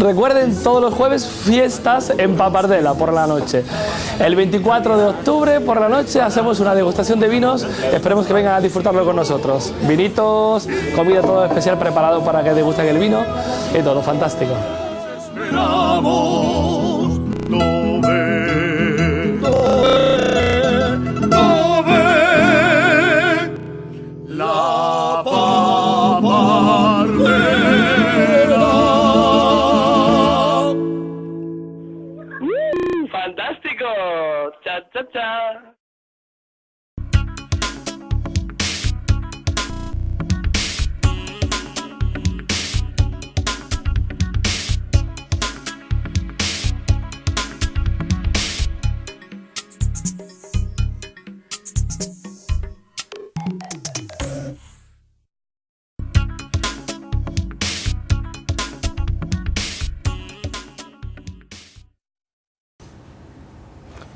Recuerden, todos los jueves fiestas en Papardella por la noche. El 24 de octubre por la noche hacemos una degustación de vinos. Esperemos que vengan a disfrutarlo con nosotros. Vinitos, comida todo especial preparado para que degusten el vino y todo fantástico. ¡Fantástico! ¡Cha, cha, cha!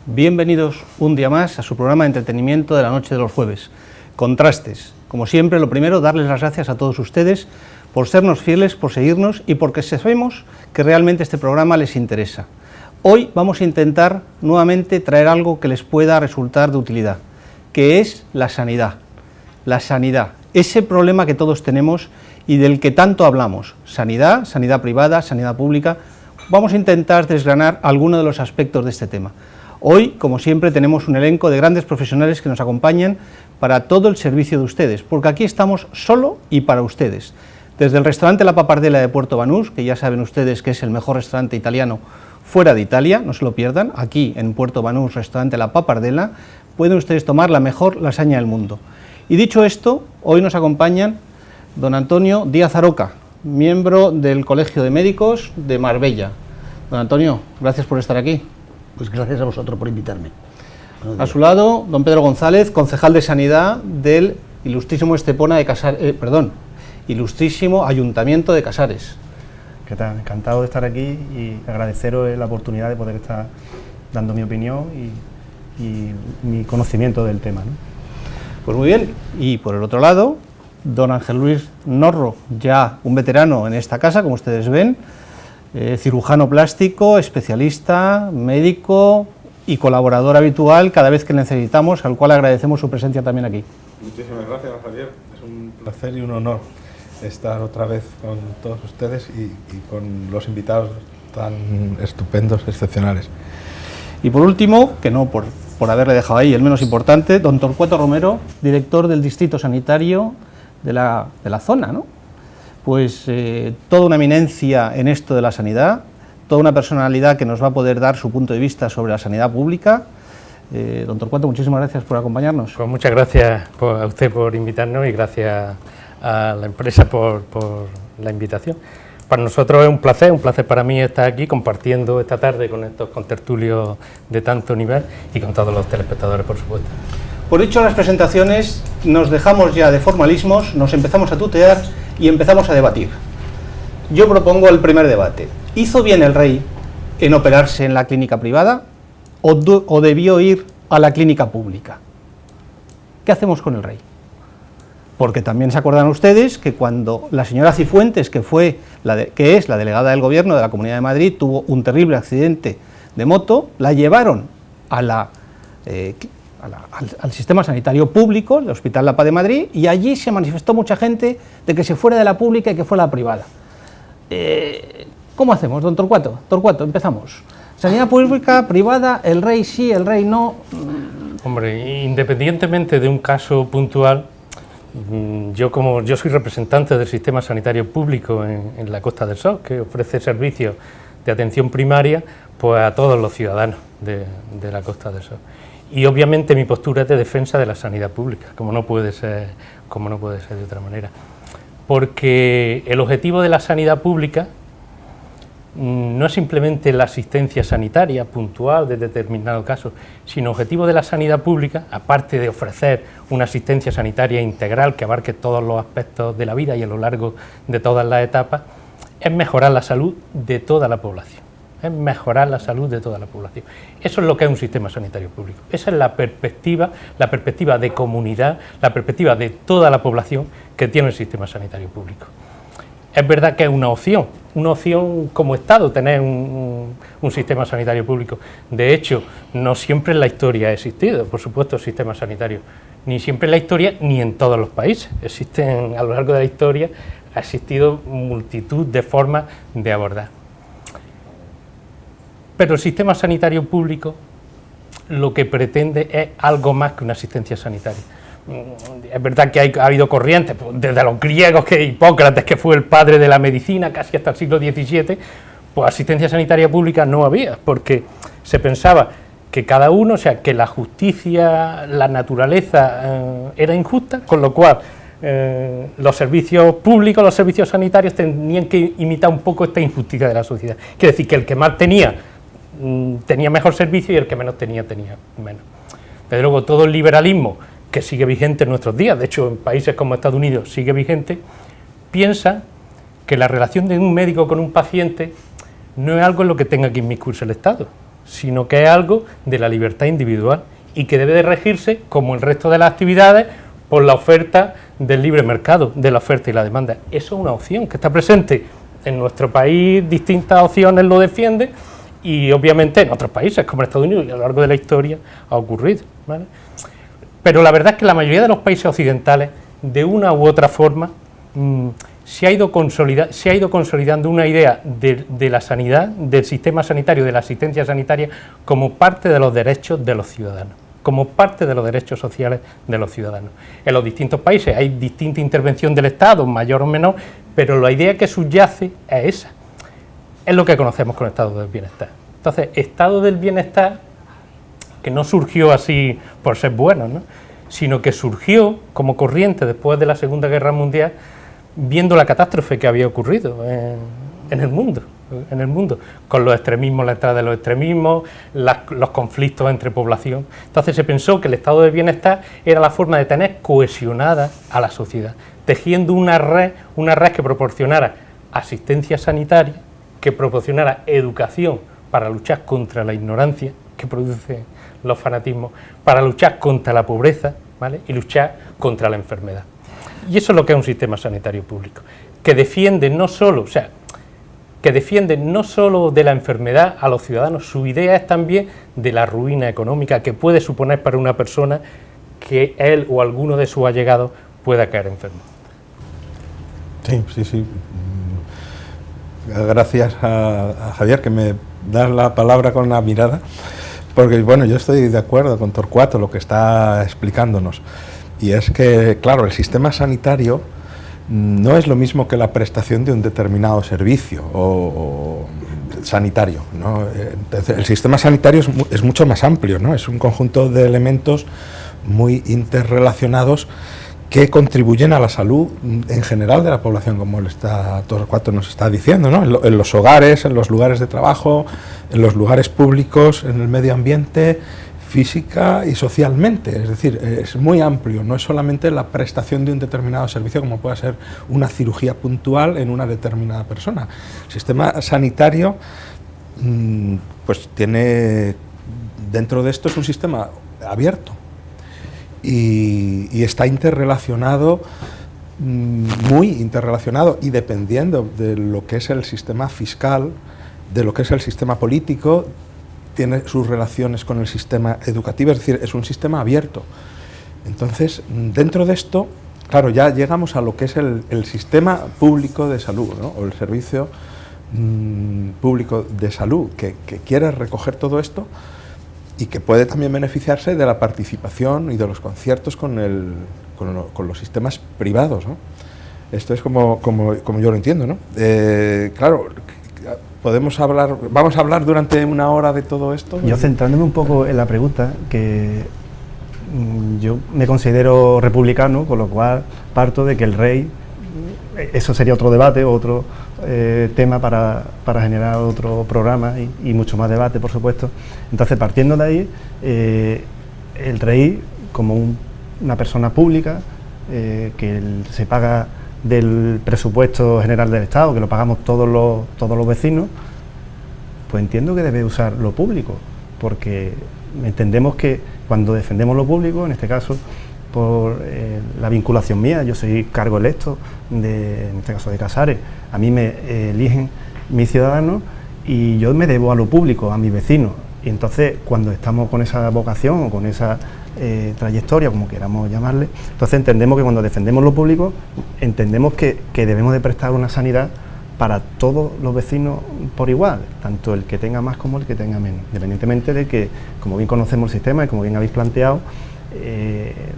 Bienvenidos un día más a su programa de entretenimiento de la noche de los jueves, Contrastes. Como siempre, lo primero, darles las gracias a todos ustedes por sernos fieles, por seguirnos y porque sabemos que realmente este programa les interesa. Hoy vamos a intentar nuevamente traer algo que les pueda resultar de utilidad, que es la sanidad. La sanidad, ese problema que todos tenemos y del que tanto hablamos, sanidad, sanidad privada, sanidad pública. Vamos a intentar desgranar algunos de los aspectos de este tema. Hoy, como siempre, tenemos un elenco de grandes profesionales que nos acompañan para todo el servicio de ustedes, porque aquí estamos solo y para ustedes. Desde el restaurante La Papardella de Puerto Banús, que ya saben ustedes que es el mejor restaurante italiano fuera de Italia, no se lo pierdan, aquí en Puerto Banús, restaurante La Papardella, pueden ustedes tomar la mejor lasaña del mundo. Y dicho esto, hoy nos acompañan don Antonio Díaz Aroca, miembro del Colegio de Médicos de Marbella. Don Antonio, gracias por estar aquí. Pues gracias a vosotros por invitarme. A su lado, don Pedro González, concejal de Sanidad del ilustrísimo ilustrísimo Ayuntamiento de Casares. ¿Qué tal? Encantado de estar aquí y agradeceros la oportunidad de poder estar dando mi opinión y mi conocimiento del tema, ¿no? Pues muy bien, y por el otro lado, don Ángel Luis Norro, ya un veterano en esta casa, como ustedes ven, cirujano plástico, especialista, médico y colaborador habitual cada vez que necesitamos, al cual agradecemos su presencia también aquí. Muchísimas gracias, Javier. Es un placer y un honor estar otra vez con todos ustedes y con los invitados tan estupendos, excepcionales. Y por último, que no por haberle dejado ahí el menos importante, don Torcuato Romero, director del Distrito Sanitario de la zona, ¿no? Pues toda una eminencia en esto de la sanidad, toda una personalidad que nos va a poder dar su punto de vista sobre la sanidad pública. Don Torcuato, muchísimas gracias por acompañarnos. Pues muchas gracias a usted por invitarnos y gracias a la empresa por la invitación. Para nosotros es un placer para mí estar aquí compartiendo esta tarde con estos contertulios de tanto nivel y con todos los telespectadores, por supuesto. Por dicho las presentaciones, nos dejamos ya de formalismos, nos empezamos a tutear y empezamos a debatir. Yo propongo el primer debate. ¿Hizo bien el rey en operarse en la clínica privada o debió ir a la clínica pública? ¿Qué hacemos con el rey? Porque también se acordarán ustedes que cuando la señora Cifuentes, que es la delegada del Gobierno de la Comunidad de Madrid, tuvo un terrible accidente de moto, la llevaron al sistema sanitario público, el Hospital La Paz de Madrid, y allí se manifestó mucha gente de que se fuera de la pública y que fuera a la privada. ¿Cómo hacemos, don Torcuato? Torcuato, empezamos. Sanidad pública, privada, el rey sí, el rey no. Hombre, independientemente de un caso puntual, yo soy representante del sistema sanitario público en la Costa del Sol, que ofrece servicios de atención primaria pues a todos los ciudadanos de la Costa del Sol. Y obviamente mi postura es de defensa de la sanidad pública, como no puede ser de otra manera. Porque el objetivo de la sanidad pública no es simplemente la asistencia sanitaria puntual de determinado caso, sino el objetivo de la sanidad pública, aparte de ofrecer una asistencia sanitaria integral que abarque todos los aspectos de la vida y a lo largo de todas las etapas, es mejorar la salud de toda la población. Es mejorar la salud de toda la población. Eso es lo que es un sistema sanitario público. Esa es la perspectiva de comunidad, la perspectiva de toda la población que tiene el sistema sanitario público. Es verdad que es una opción como Estado tener un sistema sanitario público. De hecho, no siempre en la historia ha existido, por supuesto, el sistema sanitario. Ni siempre en la historia, ni en todos los países. Existen, a lo largo de la historia, ha existido multitud de formas de abordar. Pero el sistema sanitario público lo que pretende es algo más que una asistencia sanitaria. Es verdad que ha habido corrientes, desde los griegos, que Hipócrates, que fue el padre de la medicina, casi hasta el siglo XVII, pues asistencia sanitaria pública no había, porque se pensaba que cada uno, o sea, que la justicia, la naturaleza era injusta, con lo cual los servicios públicos, los servicios sanitarios tenían que imitar un poco esta injusticia de la sociedad. Quiere decir que el que más tenía mejor servicio y el que menos tenía menos. Desde luego, todo el liberalismo que sigue vigente en nuestros días, de hecho en países como Estados Unidos sigue vigente, piensa que la relación de un médico con un paciente no es algo en lo que tenga que inmiscuirse el Estado, sino que es algo de la libertad individual y que debe de regirse, como el resto de las actividades, por la oferta del libre mercado, de la oferta y la demanda. Eso es una opción que está presente en nuestro país, distintas opciones lo defienden, y obviamente en otros países como en Estados Unidos y a lo largo de la historia ha ocurrido, ¿vale? Pero la verdad es que la mayoría de los países occidentales, de una u otra forma, se ha ido consolidando una idea de la sanidad, del sistema sanitario, de la asistencia sanitaria, como parte de los derechos de los ciudadanos, como parte de los derechos sociales de los ciudadanos. En los distintos países hay distinta intervención del Estado, mayor o menor, pero la idea que subyace es esa. Es lo que conocemos con estado del bienestar. Entonces, estado del bienestar, que no surgió así por ser bueno, ¿no?, sino que surgió como corriente después de la Segunda Guerra Mundial, viendo la catástrofe que había ocurrido en el mundo, con los extremismos, la entrada de los extremismos, los conflictos entre población. Entonces se pensó que el estado del bienestar era la forma de tener cohesionada a la sociedad, tejiendo una red que proporcionara asistencia sanitaria, que proporcionara educación para luchar contra la ignorancia que produce los fanatismos, para luchar contra la pobreza, ¿vale?, y luchar contra la enfermedad. Y eso es lo que es un sistema sanitario público, que defiende no solo, de la enfermedad a los ciudadanos, su idea es también de la ruina económica que puede suponer para una persona que él o alguno de sus allegados pueda caer enfermo. Sí. Gracias a Javier, que me das la palabra con la mirada, porque bueno, yo estoy de acuerdo con Torcuato lo que está explicándonos, y es que, claro, el sistema sanitario no es lo mismo que la prestación de un determinado servicio o sanitario, ¿no? Entonces, el sistema sanitario es mucho más amplio, ¿no? Es un conjunto de elementos muy interrelacionados que contribuyen a la salud en general de la población, como Torcuato nos está diciendo, ¿no? En los hogares, en los lugares de trabajo, en los lugares públicos, en el medio ambiente, física y socialmente. Es decir, es muy amplio, no es solamente la prestación de un determinado servicio, como puede ser una cirugía puntual en una determinada persona. El sistema sanitario, pues tiene, dentro de esto es un sistema abierto, y está interrelacionado, muy interrelacionado, y dependiendo de lo que es el sistema fiscal, de lo que es el sistema político, tiene sus relaciones con el sistema educativo, es decir, es un sistema abierto. Entonces, dentro de esto, claro, ya llegamos a lo que es el sistema público de salud, ¿no?, o el servicio público de salud, que quiere recoger todo esto, y que puede también beneficiarse de la participación y de los conciertos con los sistemas privados, ¿no? Esto es como yo lo entiendo, ¿no? Claro, vamos a hablar durante una hora de todo esto. Yo, centrándome un poco en la pregunta, que yo me considero republicano, con lo cual parto de que el rey, eso sería otro debate, tema para generar otro programa y mucho más debate, por supuesto. Entonces, partiendo de ahí, el rey, como una persona pública, que se paga del presupuesto general del Estado, que lo pagamos todos los vecinos, pues entiendo que debe usar lo público, porque entendemos que cuando defendemos lo público, en este caso por la vinculación mía, yo soy cargo electo, en este caso de Casares, a mí me eligen mis ciudadanos y yo me debo a lo público, a mis vecinos, y entonces cuando estamos con esa vocación o con esa trayectoria, como queramos llamarle, entonces entendemos que cuando defendemos lo público, entendemos que debemos de prestar una sanidad para todos los vecinos por igual, tanto el que tenga más como el que tenga menos, independientemente de que, como bien conocemos el sistema y como bien habéis planteado,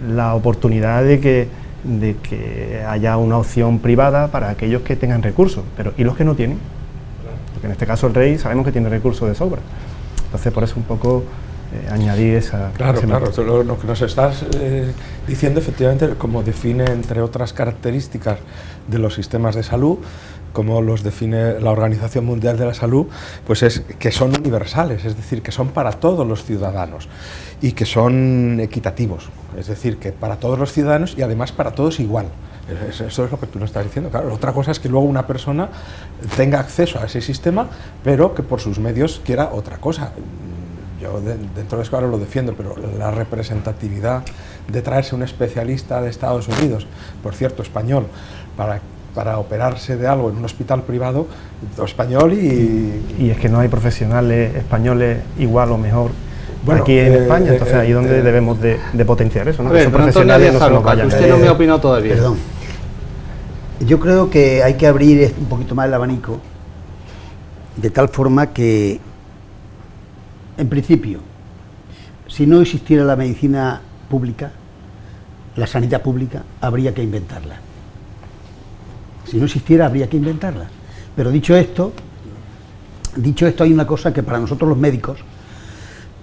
la oportunidad de que haya una opción privada para aquellos que tengan recursos, pero ¿y los que no tienen? Porque en este caso el rey sabemos que tiene recursos de sobra, entonces por eso un poco añadir esa... Claro, lo que nos estás diciendo efectivamente, como define entre otras características de los sistemas de salud, como los define la Organización Mundial de la Salud, pues es que son universales, es decir, que son para todos los ciudadanos y que son equitativos, es decir, que para todos los ciudadanos y además para todos igual. Eso es lo que tú nos estás diciendo. Claro, otra cosa es que luego una persona tenga acceso a ese sistema, pero que por sus medios quiera otra cosa. Yo dentro de eso ahora lo defiendo, pero la representatividad de traerse un especialista de Estados Unidos, por cierto, español, para operarse de algo en un hospital privado, español y es que no hay profesionales españoles igual o mejor aquí en España, entonces ahí es donde debemos de potenciar eso, ¿no? A ver, pero Antonio Díaz Aloca, que usted no me ha opinado todavía. Perdón. Yo creo que hay que abrir un poquito más el abanico, de tal forma que, en principio, si no existiera la medicina pública, la sanidad pública, habría que inventarla. Si no existiera, habría que inventarla. Pero dicho esto, hay una cosa que para nosotros los médicos,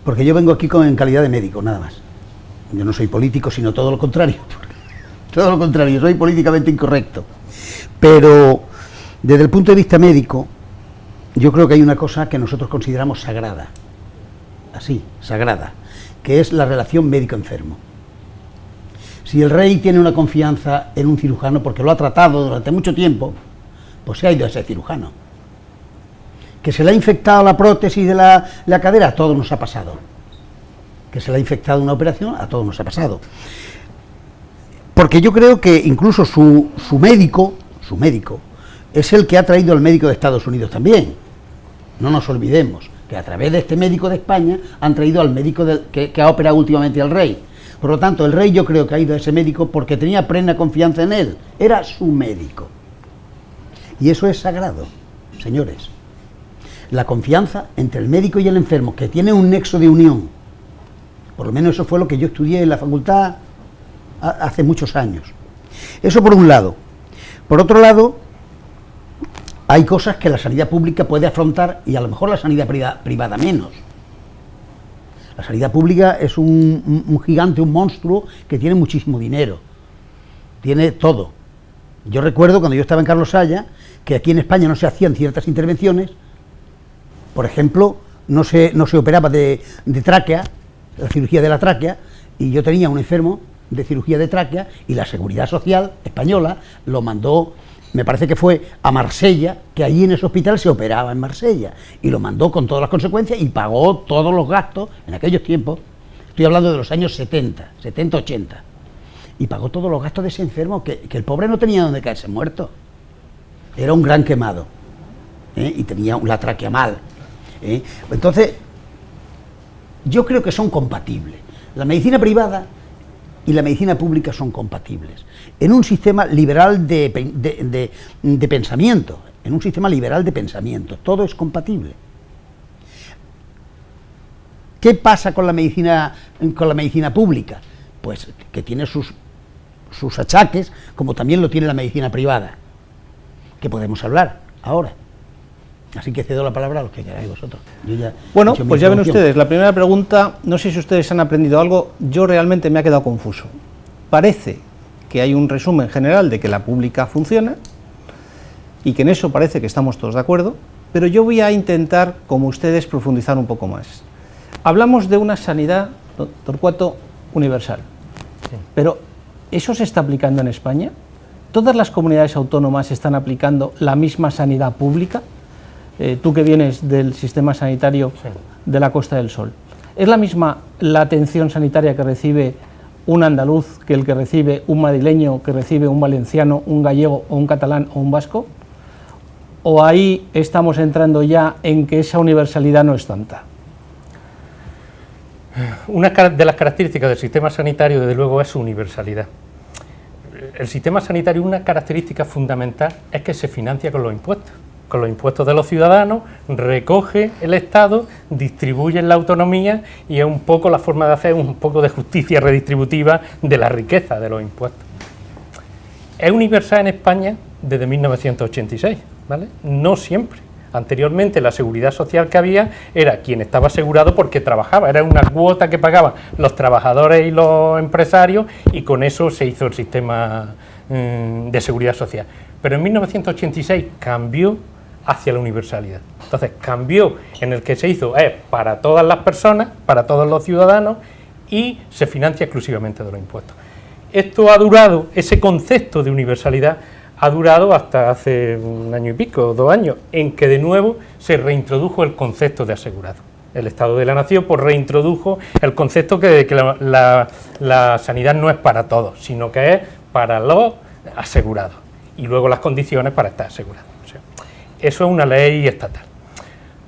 porque yo vengo aquí en calidad de médico, nada más. Yo no soy político, sino todo lo contrario. Todo lo contrario, soy políticamente incorrecto. Pero desde el punto de vista médico, yo creo que hay una cosa que nosotros consideramos sagrada, así, sagrada, que es la relación médico-enfermo. Si el rey tiene una confianza en un cirujano porque lo ha tratado durante mucho tiempo, pues se ha ido a ese cirujano. Que se le ha infectado la prótesis de la cadera, a todos nos ha pasado. Que se le ha infectado una operación, a todos nos ha pasado. Porque yo creo que incluso su médico es el que ha traído al médico de Estados Unidos también. No nos olvidemos que a través de este médico de España han traído al médico que ha operado últimamente al rey. Por lo tanto, el rey yo creo que ha ido a ese médico porque tenía plena confianza en él. Era su médico. Y eso es sagrado, señores. La confianza entre el médico y el enfermo, que tiene un nexo de unión. Por lo menos eso fue lo que yo estudié en la facultad hace muchos años. Eso por un lado. Por otro lado, hay cosas que la sanidad pública puede afrontar y a lo mejor la sanidad privada menos. La sanidad pública es un gigante, un monstruo que tiene muchísimo dinero, tiene todo. Yo recuerdo cuando yo estaba en Carlos Saya, que aquí en España no se hacían ciertas intervenciones, por ejemplo, no se operaba de tráquea, la cirugía de la tráquea, y yo tenía un enfermo de cirugía de tráquea y la Seguridad Social española lo mandó, me parece que fue a Marsella, que allí en ese hospital se operaba en Marsella, y lo mandó con todas las consecuencias y pagó todos los gastos en aquellos tiempos, estoy hablando de los años 70, 80, y pagó todos los gastos de ese enfermo, que el pobre no tenía donde caerse muerto, era un gran quemado, y tenía la tráquea mal. Entonces, yo creo que son compatibles, la medicina privada y la medicina pública son compatibles, en un sistema liberal de pensamiento, todo es compatible. ¿Qué pasa con la medicina pública? Pues que tiene sus achaques, como también lo tiene la medicina privada, que podemos hablar ahora. Así que cedo la palabra a los que queráis vosotros. Bueno, pues ya ven ustedes, la primera pregunta, no sé si ustedes han aprendido algo, yo realmente me ha quedado confuso. Parece que hay un resumen general de que la pública funciona, y que en eso parece que estamos todos de acuerdo, pero yo voy a intentar, como ustedes, profundizar un poco más. Hablamos de una sanidad, Torcuato, universal, pero ¿eso se está aplicando en España? ¿Todas las comunidades autónomas están aplicando la misma sanidad pública? Tú que vienes del sistema sanitario de la Costa del Sol, ¿es la misma la atención sanitaria que recibe un andaluz que el que recibe un madrileño, que recibe un valenciano, un gallego o un catalán o un vasco? ¿O ahí estamos entrando ya en que esa universalidad no es tanta? Una de las características del sistema sanitario, desde luego, es su universalidad. El sistema sanitario, una característica fundamental es que se financia con los impuestos. Con los impuestos de los ciudadanos, recoge el Estado, distribuye en la autonomía y es un poco la forma de hacer un poco de justicia redistributiva de la riqueza de los impuestos. Es universal en España desde 1986, ¿vale? No siempre. Anteriormente la seguridad social que había era quien estaba asegurado porque trabajaba, era una cuota que pagaban los trabajadores y los empresarios y con eso se hizo el sistema de seguridad social. Pero en 1986 cambió hacia la universalidad. Entonces cambió en el que se hizo para todas las personas, para todos los ciudadanos y se financia exclusivamente de los impuestos. Esto ha durado, ese concepto de universalidad ha durado hasta hace un año y pico, 2 años, en que de nuevo se reintrodujo el concepto de asegurado. El Estado de la Nación pues reintrodujo el concepto de que la sanidad no es para todos, sino que es para los asegurados y luego las condiciones para estar asegurados. O sea, eso es una ley estatal.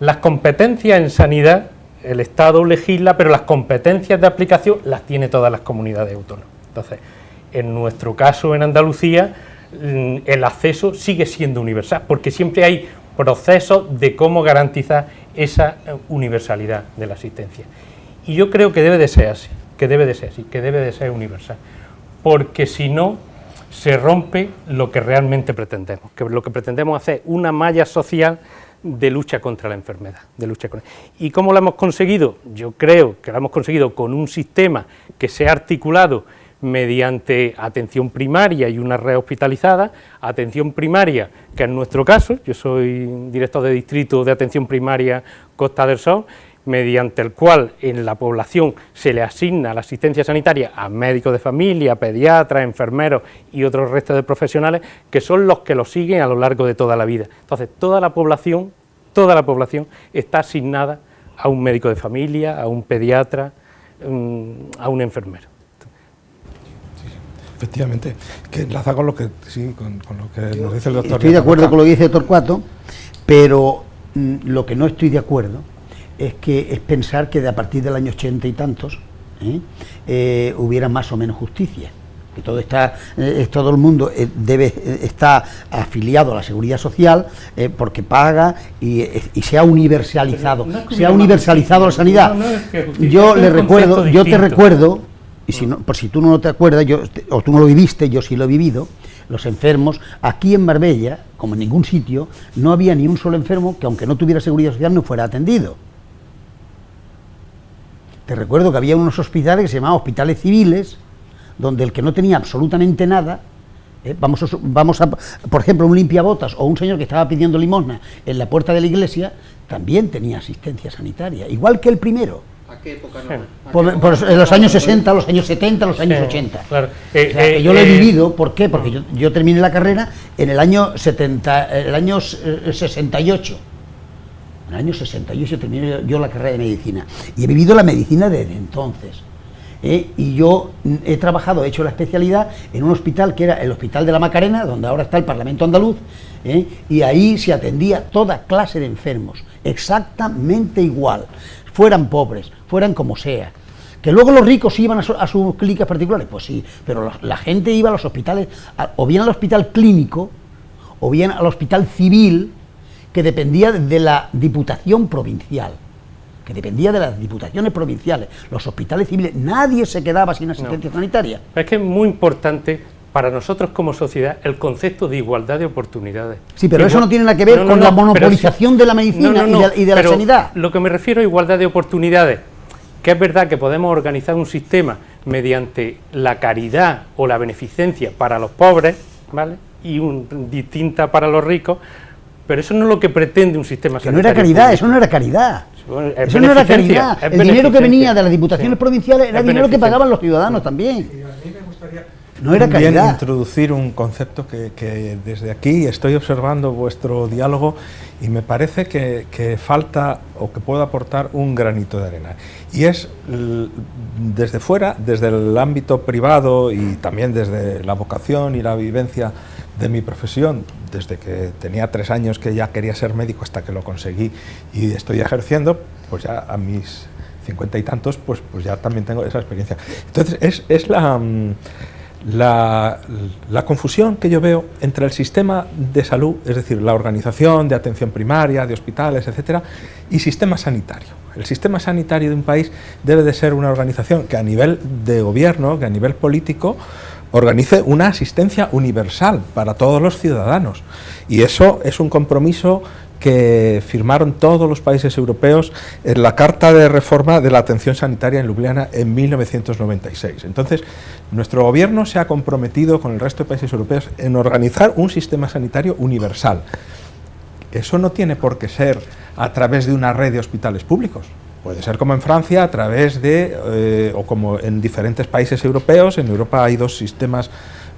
Las competencias en sanidad, el Estado legisla, pero las competencias de aplicación las tiene todas las comunidades autónomas. Entonces, en nuestro caso en Andalucía, el acceso sigue siendo universal, porque siempre hay procesos de cómo garantizar esa universalidad de la asistencia. Y yo creo que debe de ser así, que debe de ser universal, porque si no, se rompe lo que realmente pretendemos, que lo que pretendemos hacer una malla social de lucha contra la enfermedad, ¿Y cómo lo hemos conseguido? Yo creo que lo hemos conseguido con un sistema que se ha articulado mediante atención primaria y una red hospitalizada, atención primaria, que en nuestro caso, yo soy director de distrito de atención primaria Costa del Sol, mediante el cual en la población se le asigna la asistencia sanitaria a médicos de familia, pediatras, enfermeros y otros restos de profesionales, que son los que lo siguen a lo largo de toda la vida. Entonces, toda la población está asignada a un médico de familia, a un pediatra, a un enfermero. Efectivamente, que enlaza con lo que con lo que nos dice el doctor. Estoy de acuerdo con lo que dice Torcuato, pero lo que no estoy de acuerdo es pensar que de a partir del año 80 y tantos hubiera más o menos justicia. Que todo el mundo está afiliado a la seguridad social porque paga y se ha universalizado, la sanidad. Yo te recuerdo. Y por si tú no te acuerdas, o tú no lo viviste, yo sí lo he vivido, los enfermos, aquí en Marbella, como en ningún sitio, no había ni un solo enfermo que aunque no tuviera seguridad social no fuera atendido. Te recuerdo que había unos hospitales que se llamaban hospitales civiles, donde el que no tenía absolutamente nada, vamos a, por ejemplo, un limpiabotas o un señor que estaba pidiendo limosna en la puerta de la iglesia, también tenía asistencia sanitaria, igual que el primero. ¿A qué época no? En los años 60, los años 70, los años 80. Claro. Yo lo he vivido, ¿por qué? Porque yo terminé la carrera en el año 68. En el año 68 terminé yo la carrera de medicina. Y he vivido la medicina desde entonces. Y yo he hecho la especialidad en un hospital que era el Hospital de la Macarena, donde ahora está el Parlamento Andaluz, y ahí se atendía toda clase de enfermos, exactamente igual, fueran pobres, fueran como sea. Que luego los ricos iban a sus clínicas particulares, pues sí, pero la gente iba a los hospitales, o bien al hospital clínico, o bien al hospital civil, que dependía de la Diputación Provincial, que dependía de las diputaciones provinciales, los hospitales civiles, nadie se quedaba sin asistencia sanitaria. Es que es muy importante para nosotros como sociedad el concepto de igualdad de oportunidades. Sí, pero eso no tiene nada que ver con la monopolización de la medicina y de la sanidad. Lo que me refiero a igualdad de oportunidades, que es verdad que podemos organizar un sistema mediante la caridad o la beneficencia para los pobres, ¿vale? distinta para los ricos, pero eso no es lo que pretende un sistema Que no sanitario era caridad, público. eso no era caridad. Bueno, es Eso no era beneficencia, caridad. es El dinero que beneficencia. venía de las diputaciones provinciales era Es dinero que beneficencia. pagaban los ciudadanos también. No era También caridad. introducir un concepto que desde aquí estoy observando vuestro diálogo y me parece que falta o que puedo aportar un granito de arena. Y es desde fuera, desde el ámbito privado y también desde la vocación y la vivencia de mi profesión, desde que tenía 3 años que ya quería ser médico hasta que lo conseguí y estoy ejerciendo, pues ya a mis 50 y tantos, pues ya también tengo esa experiencia. Entonces es la confusión que yo veo entre el sistema de salud, es decir, la organización de atención primaria, de hospitales, etcétera, y sistema sanitario. El sistema sanitario de un país debe de ser una organización que a nivel de gobierno, que a nivel político, organice una asistencia universal para todos los ciudadanos. Y eso es un compromiso que firmaron todos los países europeos en la Carta de Reforma de la Atención Sanitaria en Ljubljana en 1996. Entonces, nuestro gobierno se ha comprometido con el resto de países europeos en organizar un sistema sanitario universal. Eso no tiene por qué ser a través de una red de hospitales públicos. Puede ser como en Francia, a través de, o como en diferentes países europeos. En Europa hay 2 sistemas,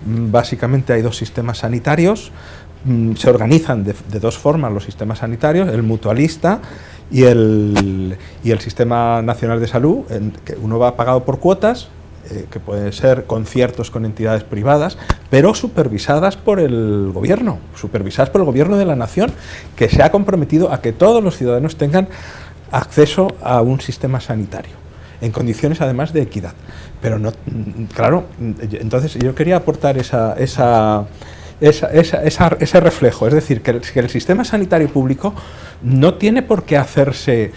básicamente hay 2 sistemas sanitarios. Se organizan de 2 formas los sistemas sanitarios, el mutualista y el Sistema Nacional de Salud, que uno va pagado por cuotas, que pueden ser conciertos con entidades privadas, pero supervisadas por el gobierno de la nación, que se ha comprometido a que todos los ciudadanos tengan acceso a un sistema sanitario, en condiciones además de equidad. Pero no, claro, entonces yo quería aportar ese reflejo, es decir, que el sistema sanitario público no tiene por qué hacerse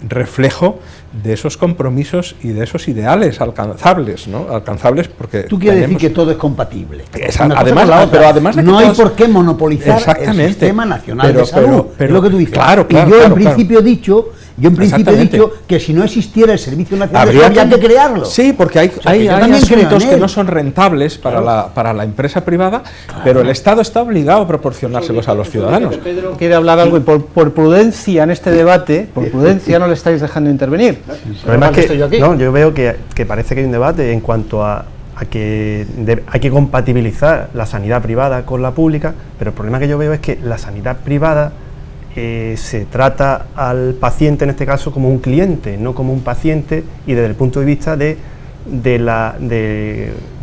reflejo de esos compromisos y de esos ideales alcanzables, ¿no? Alcanzables porque Tú quieres decir que todo es compatible. Además, pero además de que no hay todos, por qué monopolizar exactamente, el sistema nacional de salud, pero es lo que tú dices. Claro, y yo en principio he dicho Exactamente. que si no existiera el Servicio Nacional de habría Salud había que crearlo. Sí, porque hay yo también creo asuntos en que él. no son rentables para la empresa privada, pero el Estado está obligado a proporcionárselos a los ciudadanos. Pedro quiere hablar algo y por prudencia en este debate, por prudencia no le estáis dejando intervenir. El problema es que yo veo que parece que hay un debate en cuanto a que hay que compatibilizar la sanidad privada con la pública, pero el problema que yo veo es que la sanidad privada se trata al paciente en este caso como un cliente, no como un paciente, y desde el punto de vista de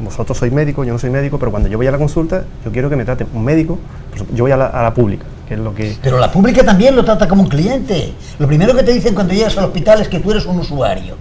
vosotros sois médicos, yo no soy médico, pero cuando yo voy a la consulta, yo quiero que me trate un médico, pues yo voy a la pública, que es lo que... Pero la pública también lo trata como un cliente. Lo primero que te dicen cuando llegas al hospital es que tú eres un usuario.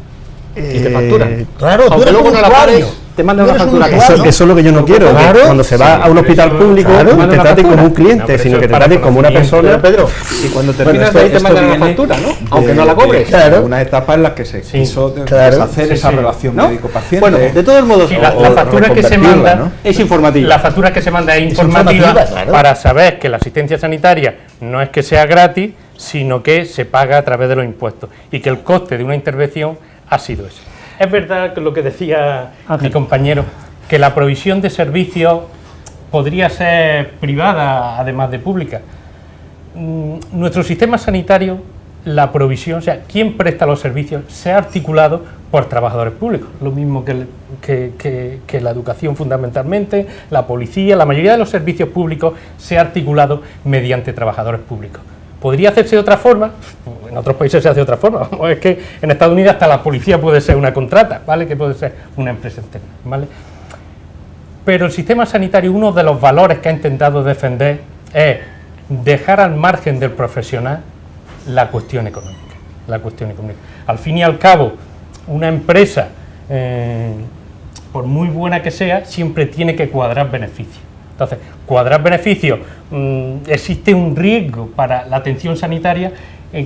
Y te facturan. Claro, tú aunque eres luego un no la usuario. pagues, te mandan Tú una eres un factura. usuario. Eso es lo que yo no quiero, Claro. que cuando se va a un hospital público no te trate como un cliente, sino que te trate como una persona. Pedro, y cuando terminas de ahí te mandan una factura, ¿no? Aunque no la cobres. Claro. Una etapa en la que se quiso deshacer esa relación médico-paciente. Bueno, de todos modos, Sí, la factura que se manda, ¿no? es informativa. La factura que se manda es informativa, claro. para saber que la asistencia sanitaria no es que sea gratis, sino que se paga a través de los impuestos y que el coste de una intervención ha sido ese. Es verdad que lo que decía mi compañero, que la provisión de servicios podría ser privada además de pública. Nuestro sistema sanitario, la provisión, o sea, quien presta los servicios, se ha articulado por trabajadores públicos, lo mismo que la educación fundamentalmente, la policía, la mayoría de los servicios públicos se ha articulado mediante trabajadores públicos. ¿Podría hacerse de otra forma? En otros países se hace de otra forma. Es que en Estados Unidos hasta la policía puede ser una contrata, ¿vale? Que puede ser una empresa externa, ¿vale? Pero el sistema sanitario, uno de los valores que ha intentado defender es dejar al margen del profesional la cuestión económica. Al fin y al cabo, una empresa, por muy buena que sea, siempre tiene que cuadrar beneficios. Entonces, cuadrar beneficios, existe un riesgo para la atención sanitaria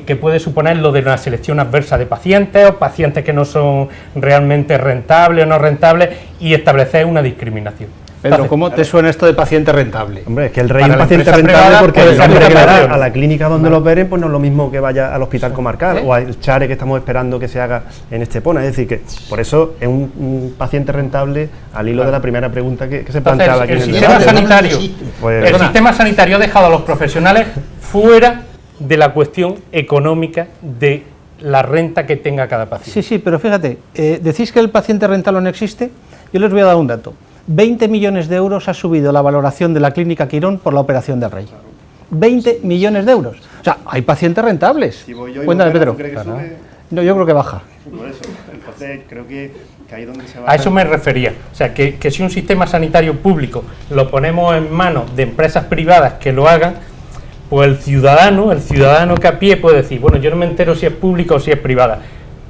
que puede suponer lo de una selección adversa de pacientes o pacientes que no son realmente rentables o no rentables y establecer una discriminación. Pedro, Entonces, ¿cómo te suena esto de paciente rentable? Hombre, es que el rey Para es un la paciente empresa rentable privada, porque pues, el hombre que le da reclamación. a la clínica donde lo operen, pues no es lo mismo que vaya al hospital comarcal o al Chare que estamos esperando que se haga en Estepona. Es decir, que por eso es un paciente rentable al hilo de la primera pregunta que se planteaba aquí el en el sistema debate. sanitario, Pues- el sistema sanitario ha dejado a los profesionales fuera de la cuestión económica de la renta que tenga cada paciente. Sí, sí, pero fíjate, decís que el paciente rentable no existe, yo les voy a dar un dato. 20 millones de euros ha subido la valoración de la clínica Quirón por la operación del Rey. 20 millones de euros. O sea, hay pacientes rentables. Si voy yo y Cuéntame, me opero, Pedro. ¿tú crees que sube? No, yo creo que baja. Por eso, entonces creo que ahí es donde se va A eso me refería. O sea, que si un sistema sanitario público lo ponemos en manos de empresas privadas que lo hagan, pues el ciudadano que a pie puede decir, bueno, yo no me entero si es pública o si es privada,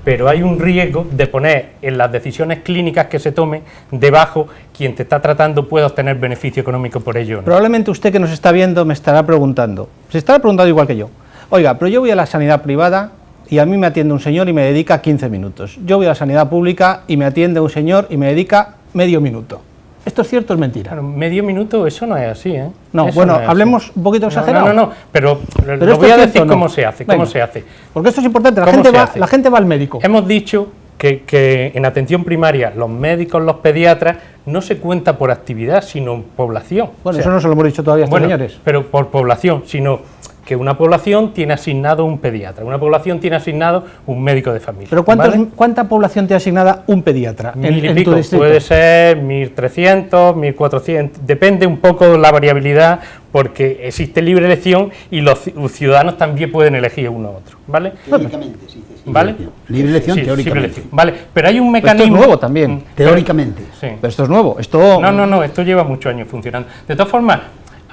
pero hay un riesgo de poner en las decisiones clínicas que se tomen debajo quien te está tratando puede obtener beneficio económico por ello, ¿no? Probablemente usted que nos está viendo me estará preguntando, se estará preguntando igual que yo, oiga, pero yo voy a la sanidad privada y a mí me atiende un señor y me dedica 15 minutos. Yo voy a la sanidad pública y me atiende un señor y me dedica medio minuto. ¿Esto es cierto o es mentira? Claro, medio minuto, eso no es así, ¿eh? No, Eso bueno, no es así. hablemos un poquito exagerado. No, pero Pero lo esto voy a es cierto decir o no. cómo se hace, Venga. cómo se hace. Porque esto es importante, ¿Cómo se hace? la gente va al médico. Hemos dicho que en atención primaria los médicos, los pediatras, no se cuenta por actividad, sino en población. Bueno, O sea, eso no se lo hemos dicho todavía a estos bueno, señores. pero por población, sino que una población tiene asignado un pediatra, una población tiene asignado un médico de familia. Pero ¿vale? ¿cuánta población te ha asignada un pediatra Mil y en pico, tu distrito? puede ser 1.300, 1.400, depende un poco de la variabilidad, porque existe libre elección y los ciudadanos también pueden elegir uno u otro, ¿vale? Teóricamente, sí. ¿Vale? Libre elección, Sí, teóricamente. libre elección, vale, pero hay un Esto es mecanismo... nuevo también. Teóricamente. Sí. Pero esto es nuevo, esto... No, esto lleva muchos años funcionando. De todas formas,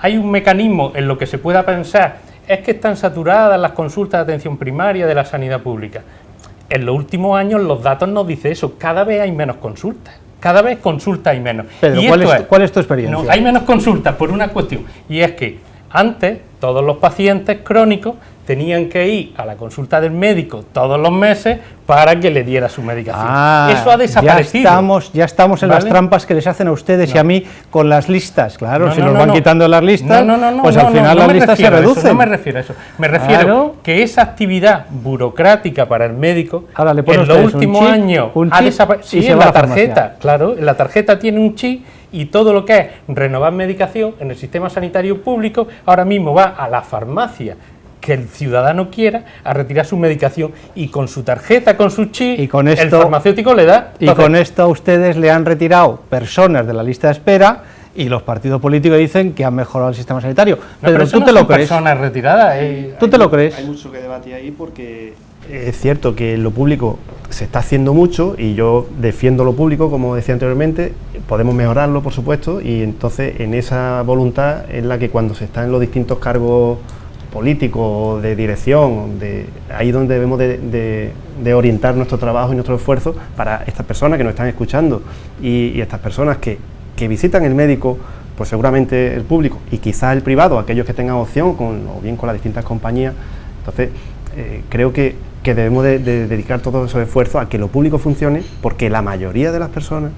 hay un mecanismo en lo que se pueda pensar, es que están saturadas las consultas de atención primaria de la sanidad pública. En los últimos años los datos nos dicen eso, cada vez hay menos consultas, cada vez consultas hay menos. Pedro, Y ¿cuál esto es tu- cuál es tu experiencia? No, hay menos consultas por una cuestión, y es que antes todos los pacientes crónicos tenían que ir a la consulta del médico todos los meses para que le diera su medicación. Eso ha desaparecido. Ya estamos en las ¿Vale? trampas que les hacen a ustedes y a mí con las listas. Claro, No, si no, nos no, van no. quitando las listas, pues al final no las me listas se refiero a eso, reducen. no me refiero a eso. Me refiero Claro. que esa actividad burocrática para el médico Ahora le ponen en los ustedes un últimos chip, años un ha chip desaparecido. y Sí, se en va a la la farmacia. tarjeta, claro, en la tarjeta tiene un chip y todo lo que es renovar medicación en el sistema sanitario público ahora mismo va a la farmacia que el ciudadano quiera a retirar su medicación y con su tarjeta, con su chip, Y con el esto- farmacéutico le da. Y Entonces, con esto a ustedes le han retirado personas de la lista de espera y los partidos políticos dicen que han mejorado el sistema sanitario. no, Pedro, pero eso ¿tú no te lo son crees? personas retiradas. ¿Tú te lo crees? Hay mucho que debatir ahí porque es cierto que en lo público se está haciendo mucho y yo defiendo lo público, como decía anteriormente, podemos mejorarlo, por supuesto, y entonces en esa voluntad es la que cuando se está en los distintos cargos políticos, de dirección, ahí donde debemos de orientar nuestro trabajo y nuestro esfuerzo para estas personas que nos están escuchando y estas personas que visitan el médico, pues seguramente el público y quizás el privado, aquellos que tengan opción o bien con las distintas compañías. Entonces creo que debemos de dedicar todos esos esfuerzos a que lo público funcione, porque la mayoría de las personas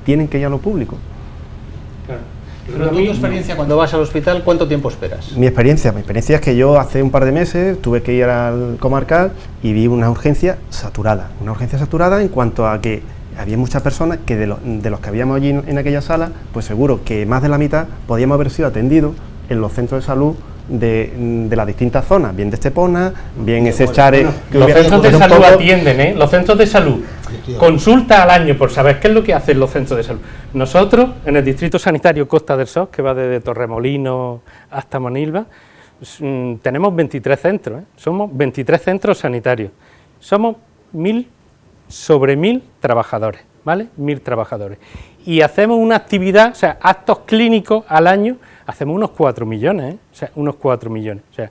tienen que ir a lo público. Pero tú, tu experiencia cuando vas al hospital, ¿cuánto tiempo esperas? Mi experiencia es que yo hace un par de meses tuve que ir al comarcal y vi una urgencia saturada en cuanto a que había muchas personas que de los que habíamos allí en aquella sala, pues seguro que más de la mitad podíamos haber sido atendidos en los centros de salud de las distintas zonas, bien de Estepona, bien ese Chare... Los centros de salud atienden, los centros de salud, consulta al año por saber qué es lo que hacen los centros de salud. Nosotros, en el Distrito Sanitario Costa del Sol, que va desde Torremolinos hasta Monilva, tenemos 23 centros, somos 23 centros sanitarios, somos 1.000 trabajadores, ¿vale? 1.000 trabajadores. Y hacemos una actividad, o sea, actos clínicos al año, hacemos unos 4 millones, o sea, unos 4 millones, o sea...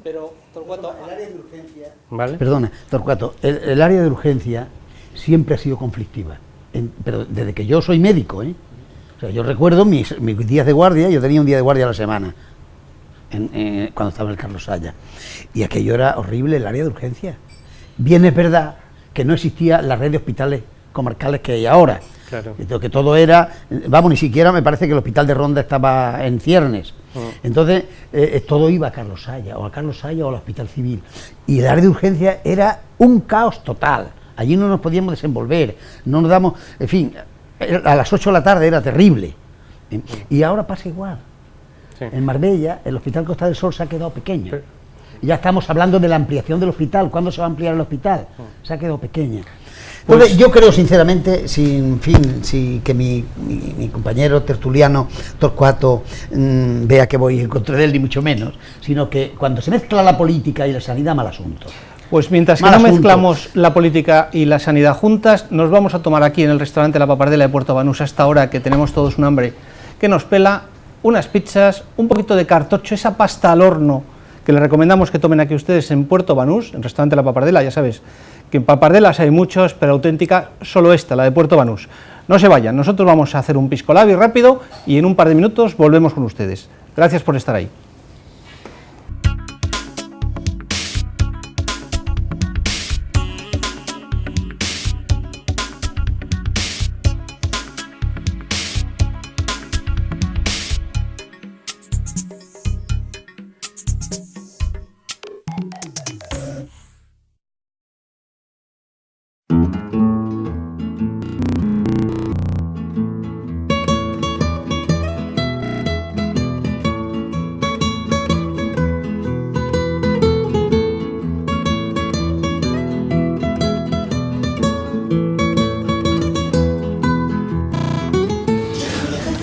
Pero, Torcuato, El área de urgencia... ¿Vale? Perdona, Torcuato, el área de urgencia siempre ha sido conflictiva, pero desde que yo soy médico, ¿eh? O sea, yo recuerdo mis días de guardia, yo tenía un día de guardia a la semana, cuando estaba en el Carlos Saya, y aquello era horrible, el área de urgencia. Bien es verdad que no existía la red de hospitales comarcales que hay ahora, Claro. Que todo era, vamos, ni siquiera me parece que el hospital de Ronda estaba en ciernes. Entonces, todo iba a Carlos Saya, o al Hospital Civil. Y el área de urgencia era un caos total. Allí no nos podíamos desenvolver, no nos damos, en fin, a las 8 de la tarde era terrible. Y ahora pasa igual. Sí. En Marbella, el Hospital Costa del Sol se ha quedado pequeño. Sí. Y ya estamos hablando de la ampliación del hospital. ¿Cuándo se va a ampliar el hospital? Se ha quedado pequeña. Entonces, pues, yo creo sinceramente, sin que mi compañero tertuliano Torcuato vea que voy en contra de él, ni mucho menos, sino que cuando se mezcla la política y la sanidad, mal asunto. Pues mientras que no mezclamos la política y la sanidad juntas, nos vamos a tomar aquí en el restaurante La Papardela de Puerto Banús, a esta hora que tenemos todos un hambre que nos pela, unas pizzas, un poquito de cartocho, esa pasta al horno que les recomendamos que tomen aquí ustedes en Puerto Banús, en el restaurante La Papardela. Ya sabes que en papardelas hay muchos, pero auténtica solo esta, la de Puerto Banús. No se vayan, nosotros vamos a hacer un pisco labi rápido y en un par de minutos volvemos con ustedes. Gracias por estar ahí.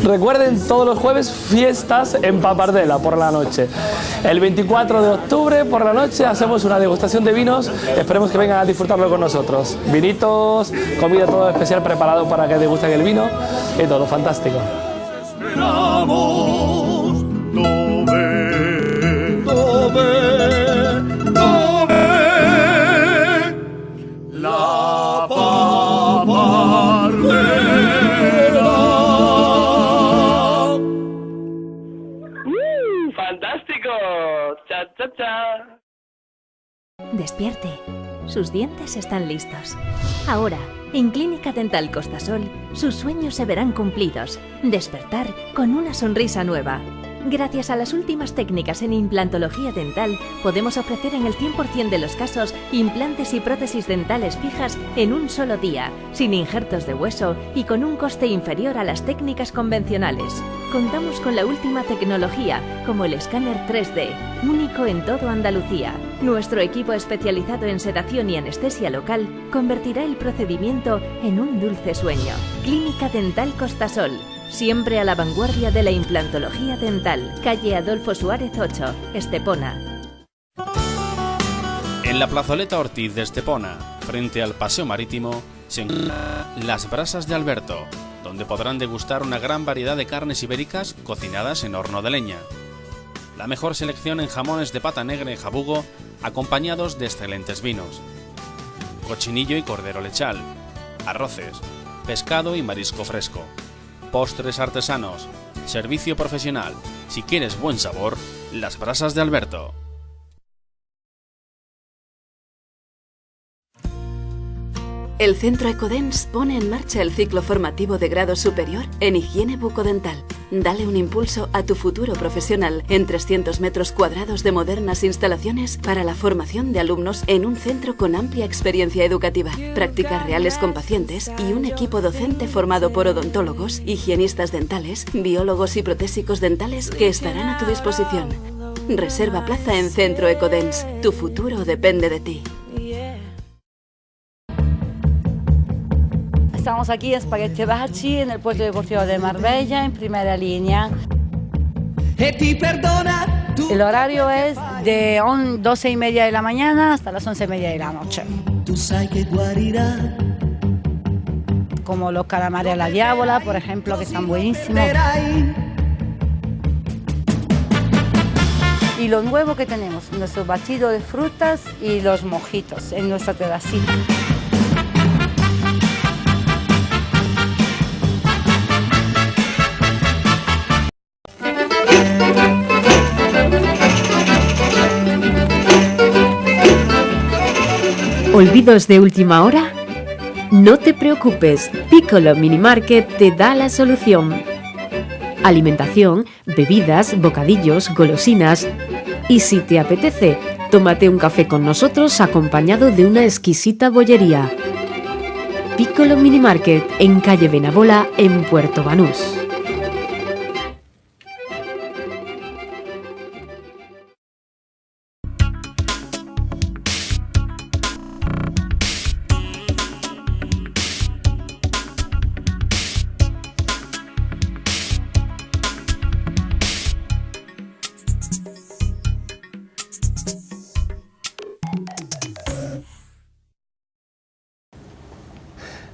Recuerden, todos los jueves fiestas en Papardela por la noche. El 24 de octubre por la noche hacemos una degustación de vinos. Esperemos que vengan a disfrutarlo con nosotros. Vinitos, comida todo especial preparado para que degusten el vino y todo fantástico. Despierte, sus dientes están listos. Ahora, en Clínica Dental Costasol, sus sueños se verán cumplidos. Despertar con una sonrisa nueva. Gracias a las últimas técnicas en implantología dental, podemos ofrecer en el 100% de los casos implantes y prótesis dentales fijas en un solo día, sin injertos de hueso y con un coste inferior a las técnicas convencionales. Contamos con la última tecnología, como el escáner 3D, único en todo Andalucía. Nuestro equipo especializado en sedación y anestesia local convertirá el procedimiento en un dulce sueño. Clínica Dental Costasol. Siempre a la vanguardia de la implantología dental. Calle Adolfo Suárez 8, Estepona. En la plazoleta Ortiz de Estepona, frente al Paseo Marítimo, se encuentran Las Brasas de Alberto, donde podrán degustar una gran variedad de carnes ibéricas cocinadas en horno de leña. La mejor selección en jamones de pata negra y jabugo, acompañados de excelentes vinos. Cochinillo y cordero lechal, arroces, pescado y marisco fresco. Postres artesanos, servicio profesional. Si quieres buen sabor, Las Brasas de Alberto. El Centro Ecodens pone en marcha el ciclo formativo de grado superior en higiene bucodental. Dale un impulso a tu futuro profesional en 300 metros cuadrados de modernas instalaciones para la formación de alumnos en un centro con amplia experiencia educativa, prácticas reales con pacientes y un equipo docente formado por odontólogos, higienistas dentales, biólogos y protésicos dentales que estarán a tu disposición. Reserva plaza en Centro Ecodens. Tu futuro depende de ti. Estamos aquí en Spaghetti Baci, en el puerto deportivo de Marbella, en primera línea. El horario es de 12:30 de la mañana hasta las 11:30 de la noche. Como los calamares a la diábola, por ejemplo, que están buenísimos. Y lo nuevo que tenemos, nuestro batido de frutas y los mojitos en nuestra terracita. ¿Olvidos de última hora? No te preocupes, Piccolo Mini Market te da la solución. Alimentación, bebidas, bocadillos, golosinas. Y si te apetece, tómate un café con nosotros acompañado de una exquisita bollería. Piccolo Mini Market en calle Benabola, en Puerto Banús.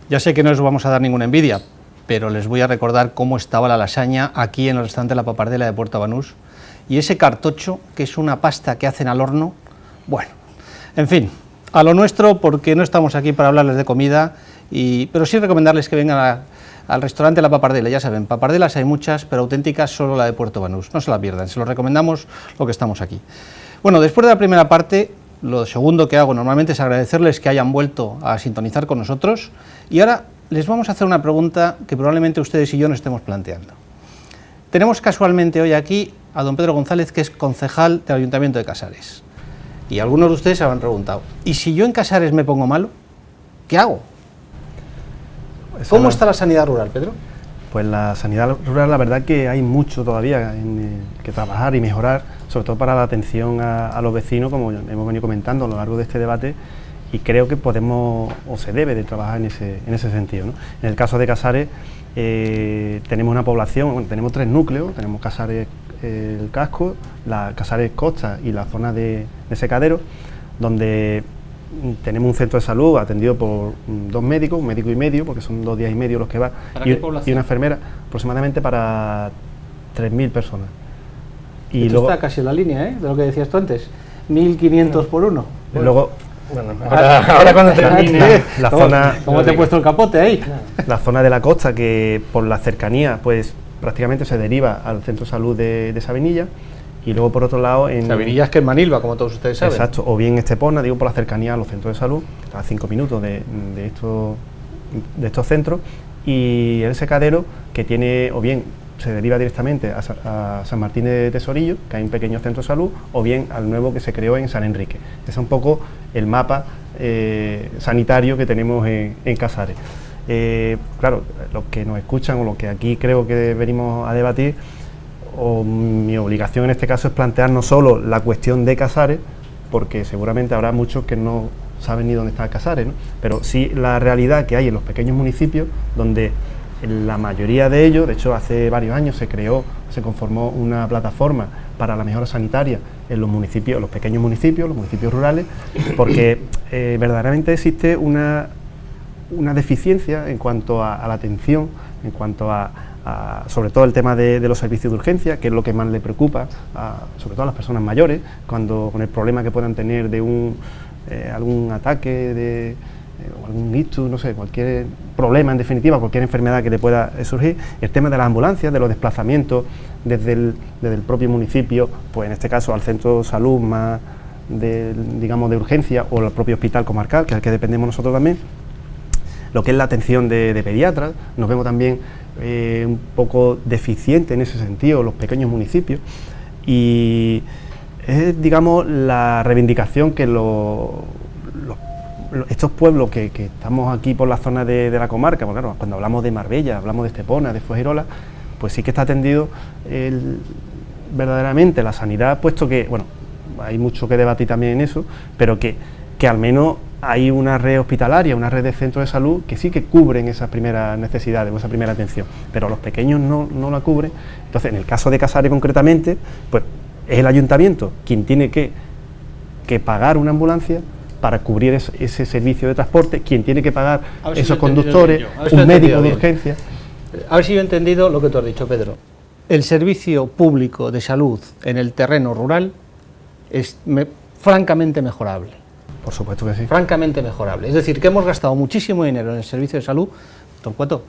Ya sé que no os vamos a dar ninguna envidia, pero les voy a recordar cómo estaba la lasaña aquí en el restaurante La Papardela de Puerto Banús, y ese cartocho, que es una pasta que hacen al horno. Bueno, en fin, a lo nuestro, porque no estamos aquí para hablarles de comida, pero sí recomendarles que vengan al restaurante La Papardela. Ya saben, papardelas hay muchas, pero auténticas solo la de Puerto Banús, no se la pierdan, se lo recomendamos lo que estamos aquí. Bueno, después de la primera parte, lo segundo que hago normalmente es agradecerles que hayan vuelto a sintonizar con nosotros, y ahora les vamos a hacer una pregunta que probablemente ustedes y yo nos estemos planteando. Tenemos casualmente hoy aquí a don Pedro González, que es concejal del Ayuntamiento de Casares, y algunos de ustedes se habrán preguntado, ¿y si yo en Casares me pongo malo? ¿Qué hago? ¿Cómo está la sanidad rural, Pedro? Pues la sanidad rural, la verdad que hay mucho todavía que trabajar y mejorar, sobre todo para la atención a los vecinos, como hemos venido comentando a lo largo de este debate, y creo que podemos o se debe de trabajar en ese sentido, ¿no? En el caso de Casares tenemos una población, bueno, tenemos 3 núcleos, tenemos Casares el Casco, Casares Costa y la zona de Secadero, donde tenemos un centro de salud atendido por 2 médicos, un médico y medio, porque son 2 días y medio los que va, y una enfermera, aproximadamente para 3.000 personas. Y esto luego está casi en la línea, de lo que decías tú antes, 1.500 por uno. Luego, bueno, ahora cuando termine la zona, ¿cómo te he puesto el capote ahí? La zona de la costa, que por la cercanía, pues prácticamente se deriva al centro de salud de Sabinilla, y luego por otro lado en Sabinilla, es que en Manilva, como todos ustedes saben. Exacto, o bien Estepona, digo, por la cercanía a los centros de salud, que está a 5 minutos de estos centros, y el Secadero, que tiene, o bien se deriva directamente a San Martín de Tesorillo, que hay un pequeño centro de salud, o bien al nuevo que se creó en San Enrique. Ese es un poco el mapa sanitario que tenemos en Casares. Claro, los que nos escuchan, o lo que aquí creo que venimos a debatir, o mi obligación en este caso es plantear no solo la cuestión de Casares, porque seguramente habrá muchos que no saben ni dónde está Casares, ¿no? Pero sí la realidad que hay en los pequeños municipios, donde en la mayoría de ellos, de hecho hace varios años se conformó una plataforma para la mejora sanitaria en los municipios, los pequeños municipios, los municipios rurales, porque verdaderamente existe una deficiencia en cuanto a la atención, en cuanto a sobre todo el tema de los servicios de urgencia, que es lo que más le preocupa, sobre todo a las personas mayores, con el problema que puedan tener de algún ataque, algún ictus, no sé, cualquier problema, en definitiva, cualquier enfermedad que le pueda surgir. El tema de las ambulancias, de los desplazamientos desde el propio municipio, pues en este caso al centro de salud más digamos de urgencia, o al propio hospital comarcal, que es al que dependemos nosotros también. Lo que es la atención de pediatras, nos vemos también un poco deficiente en ese sentido, los pequeños municipios, y es, digamos, la reivindicación que estos pueblos que estamos aquí por la zona de la comarca, porque claro, cuando hablamos de Marbella, hablamos de Estepona, de Fuengirola, pues sí que está atendido verdaderamente la sanidad, puesto que, bueno, hay mucho que debatir también en eso, pero que al menos hay una red hospitalaria, una red de centros de salud que sí que cubren esas primeras necesidades o esa primera atención, pero los pequeños no la cubren. Entonces, en el caso de Casares concretamente, pues es el ayuntamiento quien tiene que pagar una ambulancia para cubrir ese servicio de transporte, quien tiene que pagar esos conductores, un médico de urgencia. A ver si yo he entendido lo que tú has dicho, Pedro. El servicio público de salud en el terreno rural es francamente mejorable. Por supuesto que sí. Francamente mejorable. Es decir, que hemos gastado muchísimo dinero en el servicio de salud. Torcuato,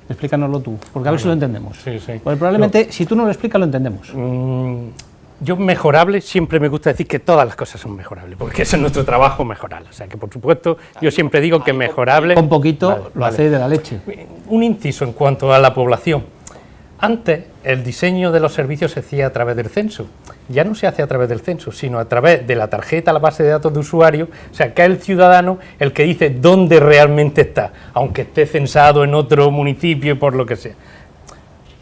explícanoslo tú, porque a ver si lo entendemos. Sí, sí. Porque probablemente, si tú no lo explicas, lo entendemos. Yo mejorable, siempre me gusta decir que todas las cosas son mejorables, porque ese es nuestro trabajo, mejorar. O sea que, por supuesto, yo siempre digo que mejorable... Con poquito lo hacéis de la leche. Un inciso en cuanto a la población. Antes, el diseño de los servicios se hacía a través del censo. Ya no se hace a través del censo, sino a través de la tarjeta, la base de datos de usuario. O sea, que es el ciudadano el que dice dónde realmente está, aunque esté censado en otro municipio y por lo que sea.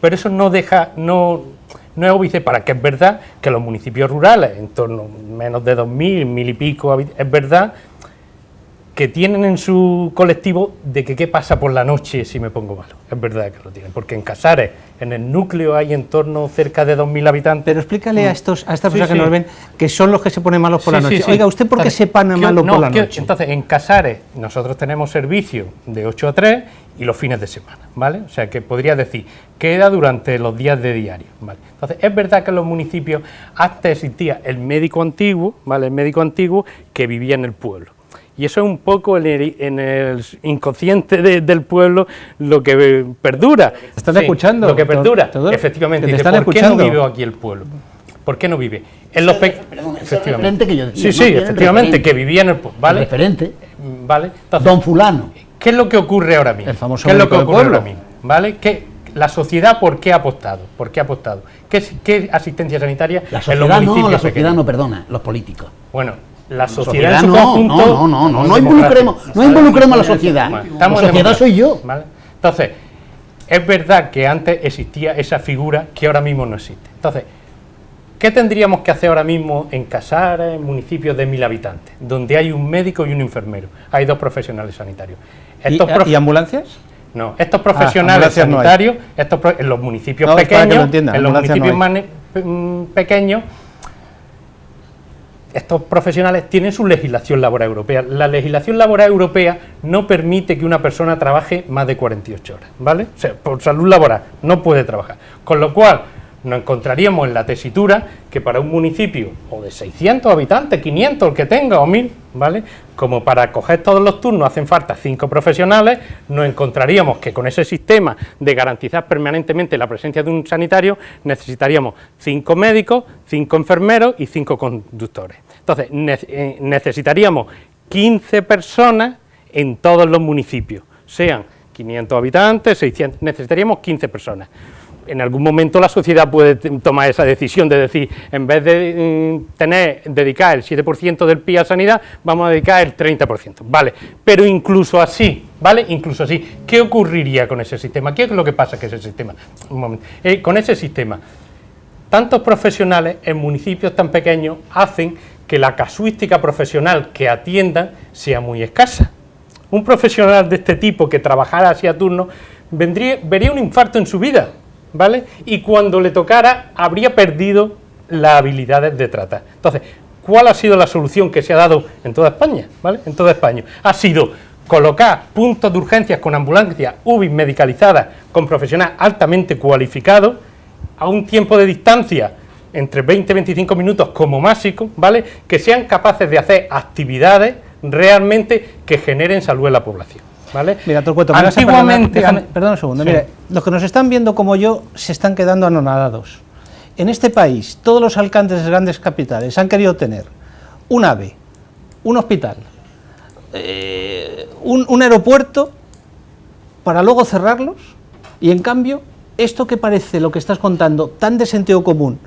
Pero eso no deja... No es óbice para que es verdad que los municipios rurales, en torno a menos de 2.000, 1.000 y pico, es verdad que tienen en su colectivo de que qué pasa por la noche si me pongo malo. Es verdad que lo tienen, porque en Casares, en el núcleo, hay en torno cerca de 2.000 habitantes. Pero explícale a estas personas que nos ven, que son los que se ponen malos por la noche. Oiga, ¿usted por qué se pone malo por la noche? Entonces, en Casares nosotros tenemos servicio de 8 a 3 y los fines de semana, ¿vale? O sea, que podría decir, queda durante los días de diario, ¿vale? Entonces, es verdad que en los municipios antes existía el médico antiguo, ¿vale? El médico antiguo que vivía en el pueblo. Y eso es un poco en el inconsciente del pueblo lo que perdura. ¿Están escuchando? Lo que perdura, efectivamente. ¿Por qué no vive aquí el pueblo? ¿Por qué no vive? En los efectivamente que yo decía, sí, efectivamente, que vivía en el pueblo, ¿vale? El referente. ¿Vale? Entonces, don fulano. ¿Qué es lo que ocurre ahora mismo? El famoso ¿Qué es lo que ocurre pueblo? ahora mismo? ¿Vale? ¿Qué, la sociedad por qué ha apostado? ¿Por qué ha apostado? ¿Qué asistencia sanitaria la sociedad en los municipios la sociedad pequeños? no perdona, los políticos. Bueno, la sociedad en su no, conjunto... No involucremos a la sociedad. La sociedad soy yo. ¿Vale? Entonces, es verdad que antes existía esa figura que ahora mismo no existe. Entonces, ¿qué tendríamos que hacer ahora mismo en Casares, en municipios de 1.000 habitantes, donde hay un médico y un enfermero? Hay 2 profesionales sanitarios. ¿Y ambulancias? No, estos profesionales sanitarios, en los municipios pequeños, pequeños, estos profesionales tienen su legislación laboral europea. La legislación laboral europea no permite que una persona trabaje más de 48 horas, ¿vale? O sea, por salud laboral no puede trabajar. Con lo cual, nos encontraríamos en la tesitura que para un municipio o de 600 habitantes, 500, el que tenga, o 1.000, ¿vale? Como para coger todos los turnos hacen falta 5 profesionales, nos encontraríamos que con ese sistema de garantizar permanentemente la presencia de un sanitario, necesitaríamos 5 médicos, 5 enfermeros y 5 conductores. Entonces, necesitaríamos 15 personas en todos los municipios, sean 500 habitantes, 600, necesitaríamos 15 personas. En algún momento la sociedad puede tomar esa decisión de decir, en vez de dedicar el 7% del PIB a sanidad, vamos a dedicar el 30%, ¿vale? Pero incluso así, ¿vale? Incluso así, ¿qué ocurriría con ese sistema? ¿Qué es lo que pasa con ese sistema? Un momento. Con ese sistema, tantos profesionales en municipios tan pequeños hacen que la casuística profesional que atiendan sea muy escasa. Un profesional de este tipo que trabajara así a turno vería un infarto en su vida, ¿vale? Y cuando le tocara, habría perdido las habilidades de tratar. Entonces, ¿cuál ha sido la solución que se ha dado en toda España? ¿Vale? En toda España. Ha sido colocar puntos de urgencias con ambulancias UBI medicalizadas con profesionales altamente cualificados a un tiempo de distancia entre 20 y 25 minutos como máximo, ¿vale? Que sean capaces de hacer actividades realmente que generen salud en la población. ¿Vale? Mira, te lo cuento. Antiguamente... Perdón un segundo. Sí. Mire, los que nos están viendo como yo se están quedando anonadados. En este país, todos los alcaldes de grandes capitales han querido tener un AVE, un hospital, un aeropuerto, para luego cerrarlos, y en cambio, esto que parece, lo que estás contando, tan de sentido común,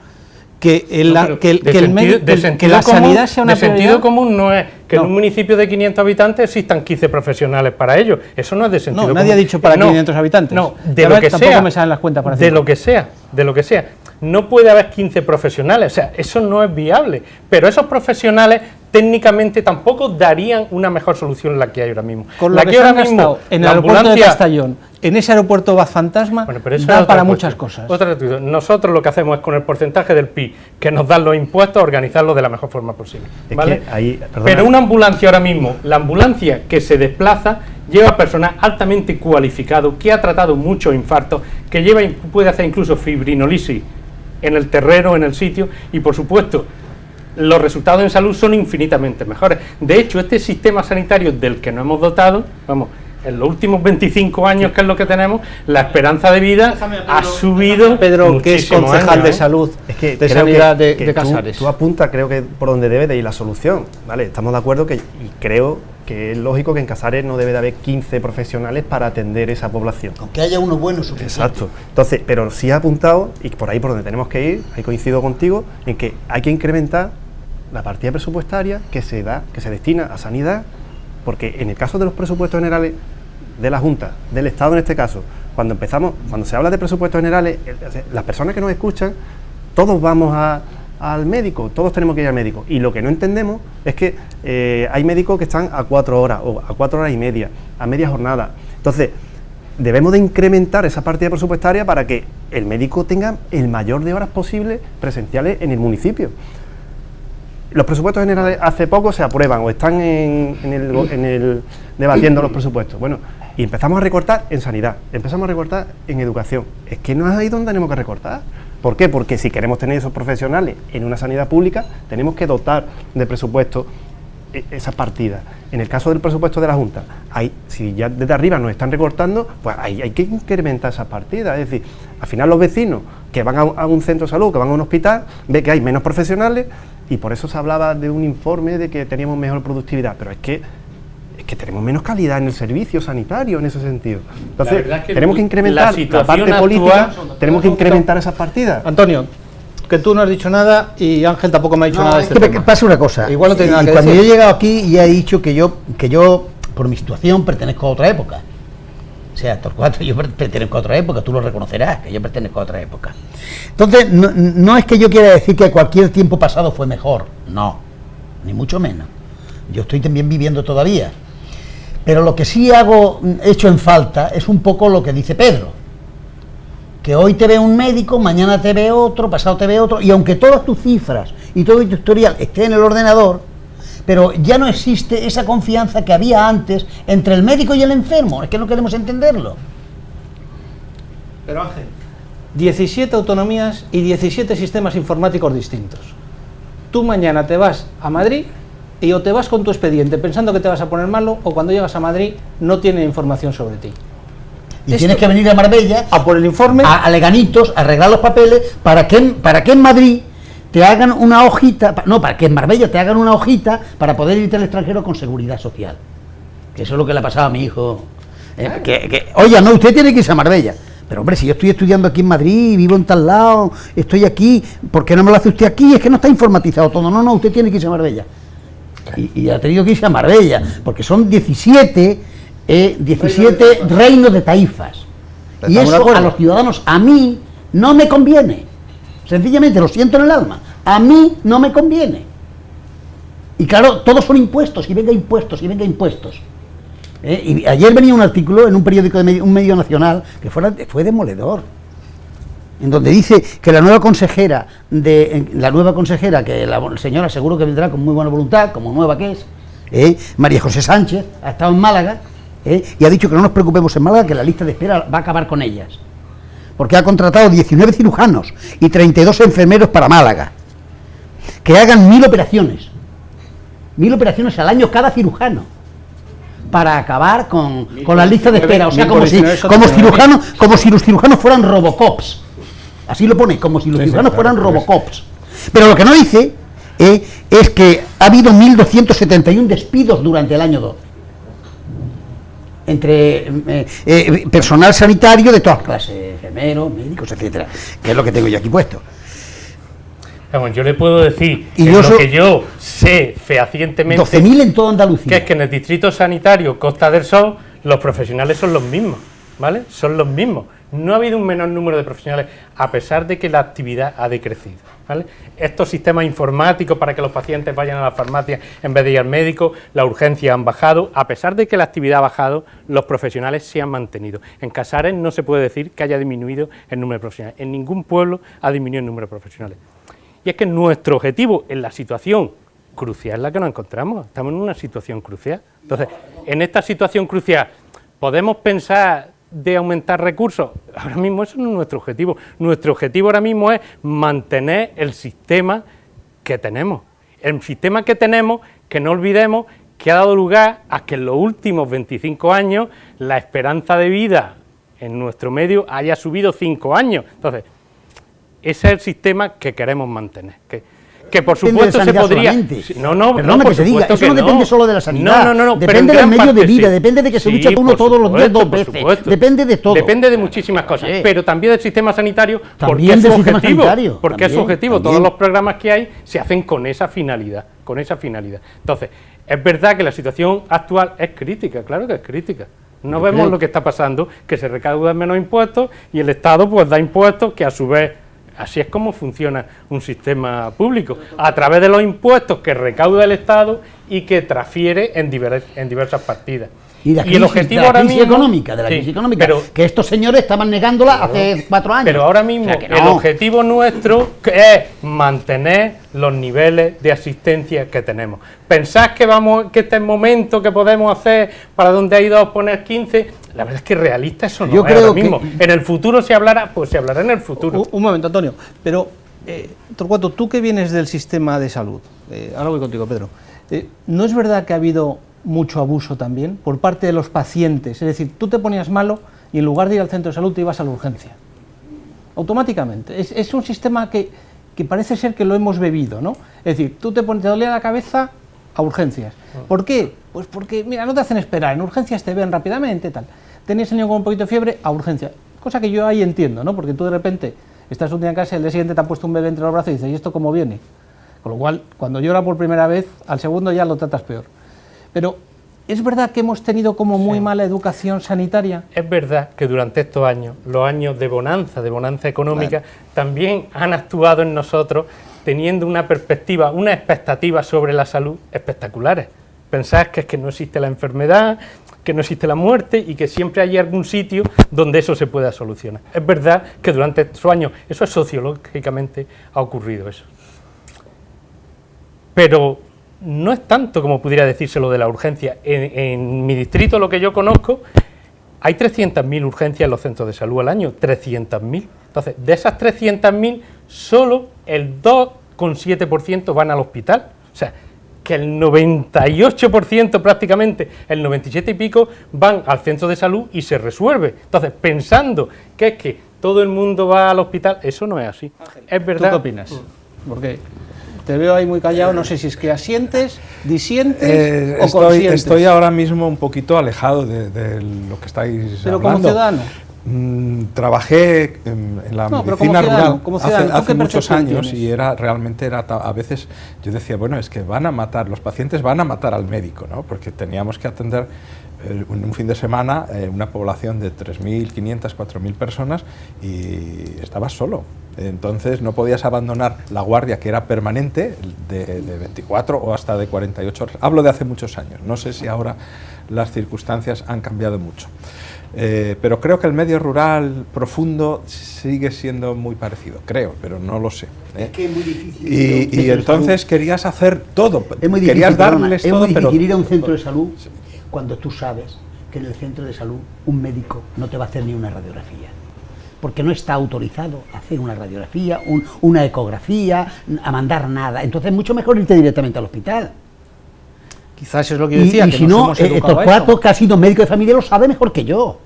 que la sanidad sea una de sentido común no es que en un municipio de 500 habitantes existan 15 profesionales para ello. Eso no es de sentido común. No, nadie ha dicho para 500 habitantes. No, de lo que sea. Tampoco me salen las cuentas para de lo que sea, de lo que sea. No puede haber 15 profesionales, o sea, eso no es viable. Pero esos profesionales técnicamente tampoco darían una mejor solución la que hay ahora mismo. Con lo que ahora mismo en el aeropuerto de Castellón, en ese aeropuerto Baz Fantasma, bueno, pero eso da para muchas cosas. Nosotros lo que hacemos es con el porcentaje del PIB que nos dan los impuestos, organizarlo de la mejor forma posible, ¿vale? Pero una ambulancia ahora mismo, la ambulancia que se desplaza, lleva personal altamente cualificado, que ha tratado muchos infartos, que puede hacer incluso fibrinolisis en el terreno, en el sitio, y por supuesto los resultados en salud son infinitamente mejores. De hecho, este sistema sanitario del que nos hemos dotado, vamos, en los últimos 25 años, que es lo que tenemos, la esperanza de vida ha subido. Pedro, que es concejal de salud, es que de creo sanidad que de Casares. Tú apuntas, creo que por donde debe de ir la solución, ¿vale? Estamos de acuerdo y creo que es lógico que en Casares no debe de haber 15 profesionales para atender esa población. Aunque haya uno bueno suficiente. Exacto. Entonces, pero sí ha apuntado, y por ahí por donde tenemos que ir, ahí coincido contigo, en que hay que incrementar la partida presupuestaria que se destina a sanidad, porque en el caso de los presupuestos generales de la Junta, del Estado en este caso, cuando se habla de presupuestos generales, las personas que nos escuchan, todos vamos al médico, todos tenemos que ir al médico, y lo que no entendemos es que hay médicos que están a 4 horas o a 4 horas y media, a media jornada. Entonces, debemos de incrementar esa partida presupuestaria para que el médico tenga el mayor de horas posible presenciales en el municipio. Los presupuestos generales hace poco se aprueban o están debatiendo los presupuestos. Bueno, y empezamos a recortar en sanidad, empezamos a recortar en educación. Es que no es ahí donde tenemos que recortar. ¿Por qué? Porque si queremos tener esos profesionales en una sanidad pública, tenemos que dotar de presupuesto esas partidas. En el caso del presupuesto de la Junta, si ya desde arriba nos están recortando, pues hay que incrementar esas partidas. Es decir, al final los vecinos que van a un centro de salud, que van a un hospital, ven que hay menos profesionales, y por eso se hablaba de un informe de que teníamos mejor productividad, pero es que tenemos menos calidad en el servicio sanitario en ese sentido. Entonces, tenemos que incrementar la parte política, tenemos que incrementar esas partidas. Antonio, que tú no has dicho nada y Ángel tampoco me ha dicho nada de este tema. Pasa una cosa. Igual no tiene nada que cuando decir. yo he llegado aquí ya he dicho que yo por mi situación pertenezco a otra época. O sea, Torcuato, yo pertenezco a otra época, tú lo reconocerás, que yo pertenezco a otra época. Entonces, no es que yo quiera decir que cualquier tiempo pasado fue mejor, no, ni mucho menos. Yo estoy también viviendo todavía. Pero lo que sí echo en falta es un poco lo que dice Pedro. Que hoy te ve un médico, mañana te ve otro, pasado te ve otro, y aunque todas tus cifras y todo tu historial esté en el ordenador, pero ya no existe esa confianza que había antes entre el médico y el enfermo, es que no queremos entenderlo. Pero Ángel, 17 autonomías y 17 sistemas informáticos distintos. Tú mañana te vas a Madrid y o te vas con tu expediente pensando que te vas a poner malo, o cuando llegas a Madrid no tiene información sobre ti. Y tienes que venir a Marbella a por el informe, a Leganitos, a arreglar los papeles, para que en Madrid te hagan una hojita, para que en Marbella te hagan una hojita para poder irte al extranjero con seguridad social. Que eso es lo que le ha pasado a mi hijo. Oye, no, usted tiene que irse a Marbella. Pero hombre, si yo estoy estudiando aquí en Madrid, vivo en tal lado, estoy aquí, ¿por qué no me lo hace usted aquí? Es que no está informatizado todo. No, usted tiene que irse a Marbella. Y ha tenido que irse a Marbella, porque son 17 reinos de taifas. Y eso a los ciudadanos, a mí, no me conviene. Sencillamente, lo siento en el alma, a mí no me conviene. Y claro, todos son impuestos, y venga impuestos, y venga impuestos. Y ayer venía un artículo en un periódico de un medio nacional que fue demoledor, en donde dice que la nueva consejera, que la señora seguro que vendrá con muy buena voluntad, como nueva que es, María José Sánchez, ha estado en Málaga, y ha dicho que no nos preocupemos en Málaga, que la lista de espera va a acabar con ellas, porque ha contratado 19 cirujanos y 32 enfermeros para Málaga, que hagan 1000 operaciones al año cada cirujano, para acabar con las listas de espera. O sea, como si los cirujanos fueran Robocops. Así lo pone, como si los cirujanos fueran Robocops. Pero lo que no dice es que ha habido 1.271 despidos durante el año 2. Entre personal sanitario de todas clases, enfermeros, médicos, etcétera, que es lo que tengo yo aquí puesto. Vamos, yo le puedo decir que yo sé fehacientemente 12.000 en toda Andalucía, que es que en el distrito sanitario Costa del Sol los profesionales son los mismos, ¿vale? Son los mismos. No ha habido un menor número de profesionales, a pesar de que la actividad ha decrecido, ¿vale? Estos sistemas informáticos para que los pacientes vayan a la farmacia en vez de ir al médico, la urgencia han bajado, a pesar de que la actividad ha bajado, los profesionales se han mantenido. En Casares no se puede decir que haya disminuido el número de profesionales, en ningún pueblo ha disminuido el número de profesionales. Y es que nuestro objetivo en la situación crucial en la que nos encontramos, estamos en una situación crucial. Entonces, en esta situación crucial, ¿podemos pensar de aumentar recursos? Ahora mismo eso no es nuestro objetivo. Nuestro objetivo ahora mismo es mantener el sistema que tenemos. El sistema que tenemos, que no olvidemos que ha dado lugar a que en los últimos 25 años la esperanza de vida en nuestro medio haya subido 5 años. Entonces, ese es el sistema que queremos mantener. Que por supuesto se podría... Perdona que te diga, eso no depende solo de la sanidad, depende del medio de vida, depende de que se lucha uno todos los días 2 veces, depende de todo. Depende de muchísimas cosas, pero también del sistema sanitario, porque es su objetivo. Porque es su objetivo. Todos los programas que hay se hacen con esa finalidad. Entonces, es verdad que la situación actual es crítica, claro que es crítica. No vemos lo que está pasando, que se recaudan menos impuestos y el Estado pues da impuestos que a su vez... Así es como funciona un sistema público, a través de los impuestos que recauda el Estado y que transfiere en diversas partidas. Y el objetivo de la crisis económica, que estos señores estaban negándola hace 4 años. Pero ahora mismo el objetivo nuestro es mantener los niveles de asistencia que tenemos. ¿Pensás que este es el momento que podemos hacer para donde ha ido a poner 15? La verdad es que realista eso no es ahora mismo. En el futuro se hablará, pues se hablará en el futuro. Un momento, Antonio, pero Torcuato, tú que vienes del sistema de salud, ahora voy contigo, Pedro, ¿no es verdad que ha habido mucho abuso también por parte de los pacientes? Es decir, tú te ponías malo y en lugar de ir al centro de salud te ibas a la urgencia. Automáticamente. Es un sistema que parece ser que lo hemos bebido, ¿no? Es decir, tú te dolía la cabeza a urgencias. ¿Por qué? Pues porque, mira, no te hacen esperar, en urgencias te ven rápidamente, tal. Tenías el niño con un poquito de fiebre, a urgencia. Cosa que yo ahí entiendo, ¿no? Porque tú de repente estás un día en casa y el día siguiente te han puesto un bebé entre los brazos y dices, ¿y esto cómo viene? Con lo cual, cuando llora por primera vez, al segundo ya lo tratas peor. Pero, ¿es verdad que hemos tenido como muy mala educación sanitaria? Es verdad que durante estos años, los años de bonanza económica, también han actuado en nosotros teniendo una perspectiva, una expectativa sobre la salud espectaculares. Pensás que es que no existe la enfermedad, que no existe la muerte y que siempre hay algún sitio donde eso se pueda solucionar. Es verdad que durante estos años, eso es sociológicamente, ha ocurrido eso. Pero no es tanto como pudiera decirse lo de la urgencia. En mi distrito, lo que yo conozco, hay 300.000 urgencias en los centros de salud al año, 300.000. Entonces, de esas 300.000, solo el 2,7% van al hospital. O sea, que el 98% prácticamente, el 97 y pico, van al centro de salud y se resuelve. Entonces, pensando que es que todo el mundo va al hospital, eso no es así. Es verdad. ¿Tú qué opinas? Porque te veo ahí muy callado, no sé si es que asientes, disientes o conscientes. Estoy ahora mismo un poquito alejado de lo que estáis Pero hablando. como ciudadano. Trabajé en la medicina rural hace muchos años tienes? y realmente era a veces yo decía, bueno, es que los pacientes van a matar al médico, ¿no? Porque teníamos que atender un fin de semana una población de 3.500, 4.000 personas y estabas solo. Entonces no podías abandonar la guardia, que era permanente, de 24 o hasta de 48 horas. Hablo de hace muchos años, no sé si ahora las circunstancias han cambiado mucho. Pero creo que el medio rural profundo sigue siendo muy parecido, creo, pero no lo sé. Es que es muy difícil. Y entonces querías hacer todo, es muy difícil, querías darles todo. Es muy difícil pero ir a un centro de salud cuando tú sabes que en el centro de salud un médico no te va a hacer ni una radiografía, porque no está autorizado a hacer una radiografía, una ecografía, a mandar nada. Entonces es mucho mejor irte directamente al hospital. Quizás es lo que yo decía, y que si nos no, hemos educado estos cuatro que ha sido médico de familia lo sabe mejor que yo.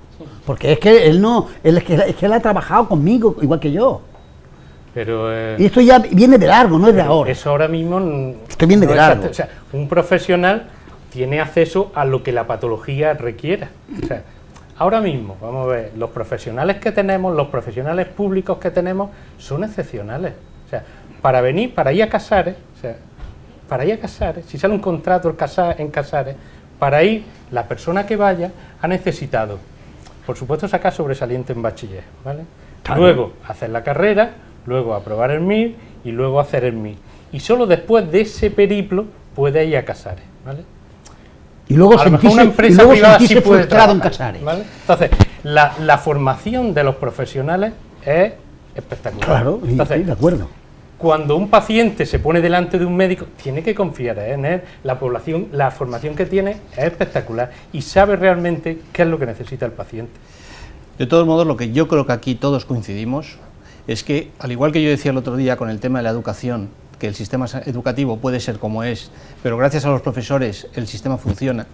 Porque es que él ha trabajado conmigo igual que yo. Pero, y esto ya viene de largo, no es de ahora. Eso ahora mismo esto viene de largo. O sea, un profesional tiene acceso a lo que la patología requiera. O sea, ahora mismo, vamos a ver, los profesionales que tenemos, los profesionales públicos que tenemos, son excepcionales. O sea, para ir a Casares, si sale un contrato en Casares, para ir, la persona que vaya ha necesitado, por supuesto, sacar sobresaliente en bachiller, ¿vale? Claro. Luego hacer la carrera, luego aprobar el MIR y luego hacer el MIR. Y solo después de ese periplo puede ir a Casares, ¿vale? Y luego sentirse frustrado en Casares. ¿Vale? Entonces, la formación de los profesionales es espectacular. Claro, entonces, sí, de acuerdo. Cuando un paciente se pone delante de un médico, tiene que confiar en él. La formación que tiene es espectacular y sabe realmente qué es lo que necesita el paciente. De todos modos, lo que yo creo que aquí todos coincidimos es que, al igual que yo decía el otro día con el tema de la educación, que el sistema educativo puede ser como es, pero gracias a los profesores el sistema funciona.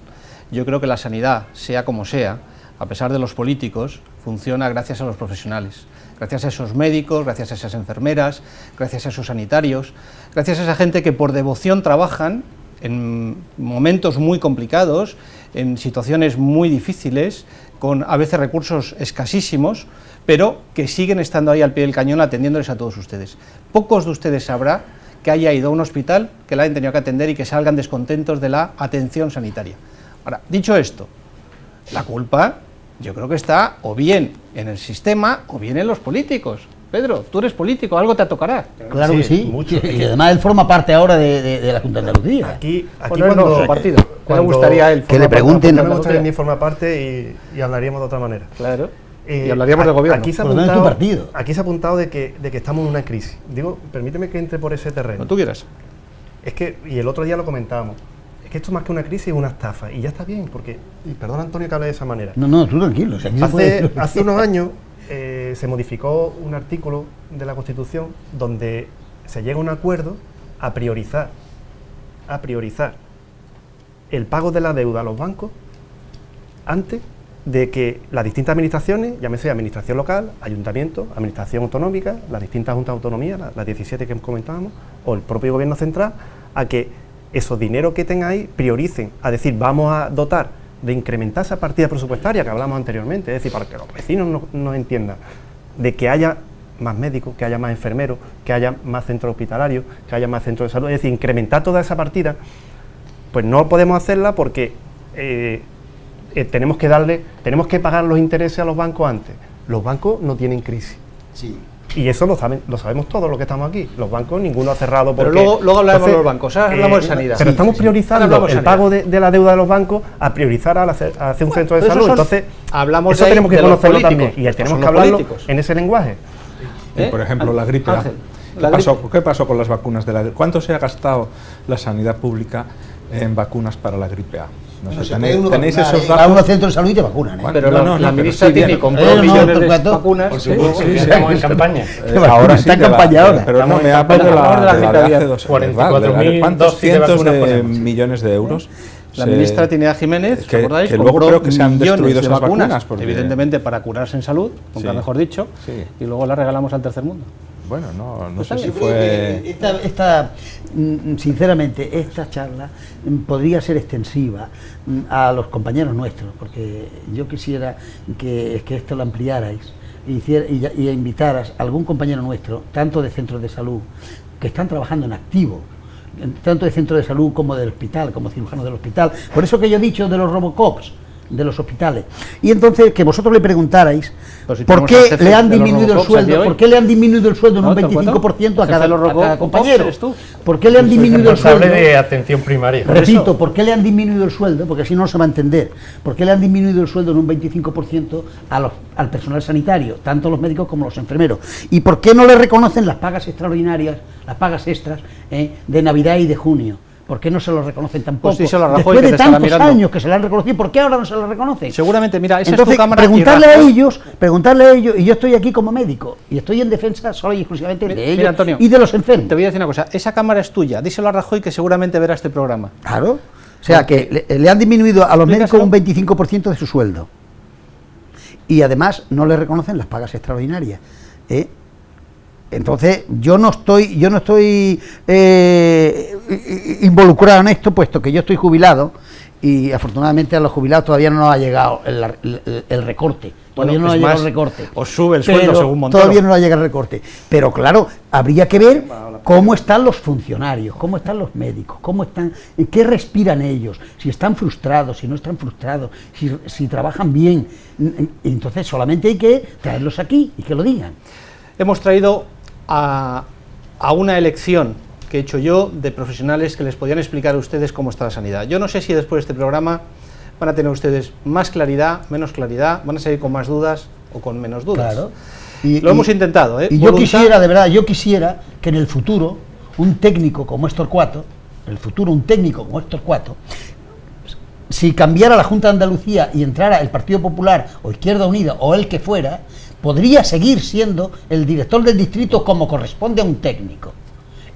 Yo creo que la sanidad, sea como sea, a pesar de los políticos, funciona gracias a los profesionales, gracias a esos médicos, gracias a esas enfermeras, gracias a esos sanitarios, gracias a esa gente que por devoción trabajan en momentos muy complicados, en situaciones muy difíciles, con a veces recursos escasísimos, pero que siguen estando ahí al pie del cañón atendiéndoles a todos ustedes. Pocos de ustedes sabrá que haya ido a un hospital, que la hayan tenido que atender y que salgan descontentos de la atención sanitaria. Ahora, dicho esto, la culpa yo creo que está o bien en el sistema o bien en los políticos. Pedro, tú eres político, algo te tocará. Claro que sí, mucho. y además él forma parte ahora de la Junta de Andalucía. Aquí cuando su partido. Me gustaría él que le pregunten. Me gustaría ni formar parte y hablaríamos de otra manera. Claro. Y hablaríamos del gobierno. Aquí se ha apuntado de que estamos en una crisis. Digo, permíteme que entre por ese terreno. No tú quieras. Es que, y el otro día lo comentábamos, es que esto más que una crisis es una estafa. Y ya está bien, porque, y perdona Antonio que hable de esa manera. No, tú tranquilo. Si hace unos años se modificó un artículo de la Constitución donde se llega a un acuerdo a priorizar el pago de la deuda a los bancos antes de que las distintas administraciones, llámese administración local, ayuntamiento, administración autonómica, las distintas juntas de autonomía, las 17 que comentábamos, o el propio gobierno central, a que esos dineros que tengáis prioricen, a decir, vamos a dotar de incrementar esa partida presupuestaria que hablamos anteriormente, es decir, para que los vecinos nos entiendan, de que haya más médicos, que haya más enfermeros, que haya más centros hospitalarios, que haya más centros de salud, es decir, incrementar toda esa partida, pues no podemos hacerla porque tenemos que pagar los intereses a los bancos antes. Los bancos no tienen crisis. Sí. Y eso lo sabemos todos los que estamos aquí. Los bancos, ninguno ha cerrado. Pero luego hablamos de los bancos, ahora hablamos de sanidad. Pero estamos priorizando el pago de la deuda de los bancos a priorizar a hacer un centro de salud. Entonces, hablamos eso tenemos que conocerlo también. Y tenemos que hablarlo políticos en ese lenguaje. Y por ejemplo, la gripe A. ¿Qué pasó con las vacunas de la gripe? ¿Cuánto se ha gastado la sanidad pública en vacunas para la gripe A? No sé, ¿tenéis esos datos? A unos centros de salud y te vacunan, ¿eh? Pero la ministra tiene y compró millones de vacunas. Sí, estamos en campaña. Ahora sí, está en campaña ahora. Pero no me hablo de la de hace 2 años. 44.000 cientos de millones de euros. La ministra Trinidad Jiménez, que ¿recordáis? Que luego creo que se han destruido esas vacunas, evidentemente para curarse en salud, nunca mejor dicho, y luego las regalamos al tercer mundo. Bueno, no sé si fue... Sinceramente, esta charla podría ser extensiva a los compañeros nuestros, porque yo quisiera que esto lo ampliarais y invitaras a algún compañero nuestro, tanto de centros de salud, que están trabajando en activo, tanto de centro de salud como del hospital, como cirujanos del hospital. Por eso que yo he dicho de los Robocops, de los hospitales. Y entonces que vosotros le preguntarais por qué le han disminuido el sueldo, por qué le han disminuido el sueldo en un 25% a cada compañero. ¿Por qué le han disminuido el sueldo? De atención primaria. Repito, ¿por qué le han disminuido el sueldo? Porque así no se va a entender. ¿Por qué le han disminuido el sueldo en un 25% al personal sanitario, tanto los médicos como los enfermeros? ¿Y por qué no le reconocen las pagas extraordinarias, las pagas extras de Navidad y de junio? ¿Por qué no se lo reconocen tampoco? Pues Rajoy, después de tantos años que se le han reconocido, ¿por qué ahora no se lo reconocen? Seguramente, mira, esa entonces, es tu cámara. Preguntarle a ellos, y yo estoy aquí como médico, y estoy en defensa solo y exclusivamente de ellos, Antonio, y de los enfermos. Te voy a decir una cosa, esa cámara es tuya, díselo a Rajoy que seguramente verá este programa. Claro, o sea que le han disminuido a los médicos un 25% de su sueldo. Y además no le reconocen las pagas extraordinarias, Entonces, yo no estoy involucrado en esto, puesto que yo estoy jubilado y afortunadamente a los jubilados todavía no nos ha llegado el recorte. Todavía no ha llegado el recorte. Os sube el sueldo según Montoro. Todavía no ha llegado el recorte. Pero claro, habría que ver cómo están los funcionarios, cómo están los médicos, qué respiran ellos, si están frustrados, si no están frustrados, si trabajan bien. Entonces solamente hay que traerlos aquí y que lo digan. Hemos traído a una elección que he hecho yo de profesionales que les podían explicar a ustedes cómo está la sanidad. Yo no sé si después de este programa van a tener ustedes más claridad, menos claridad, van a seguir con más dudas o con menos dudas. Claro. Lo hemos intentado, ¿eh? Y yo quisiera, de verdad, que en el futuro un técnico como Héctor Cuato, si cambiara la Junta de Andalucía y entrara el Partido Popular o Izquierda Unida o el que fuera, podría seguir siendo el director del distrito como corresponde a un técnico.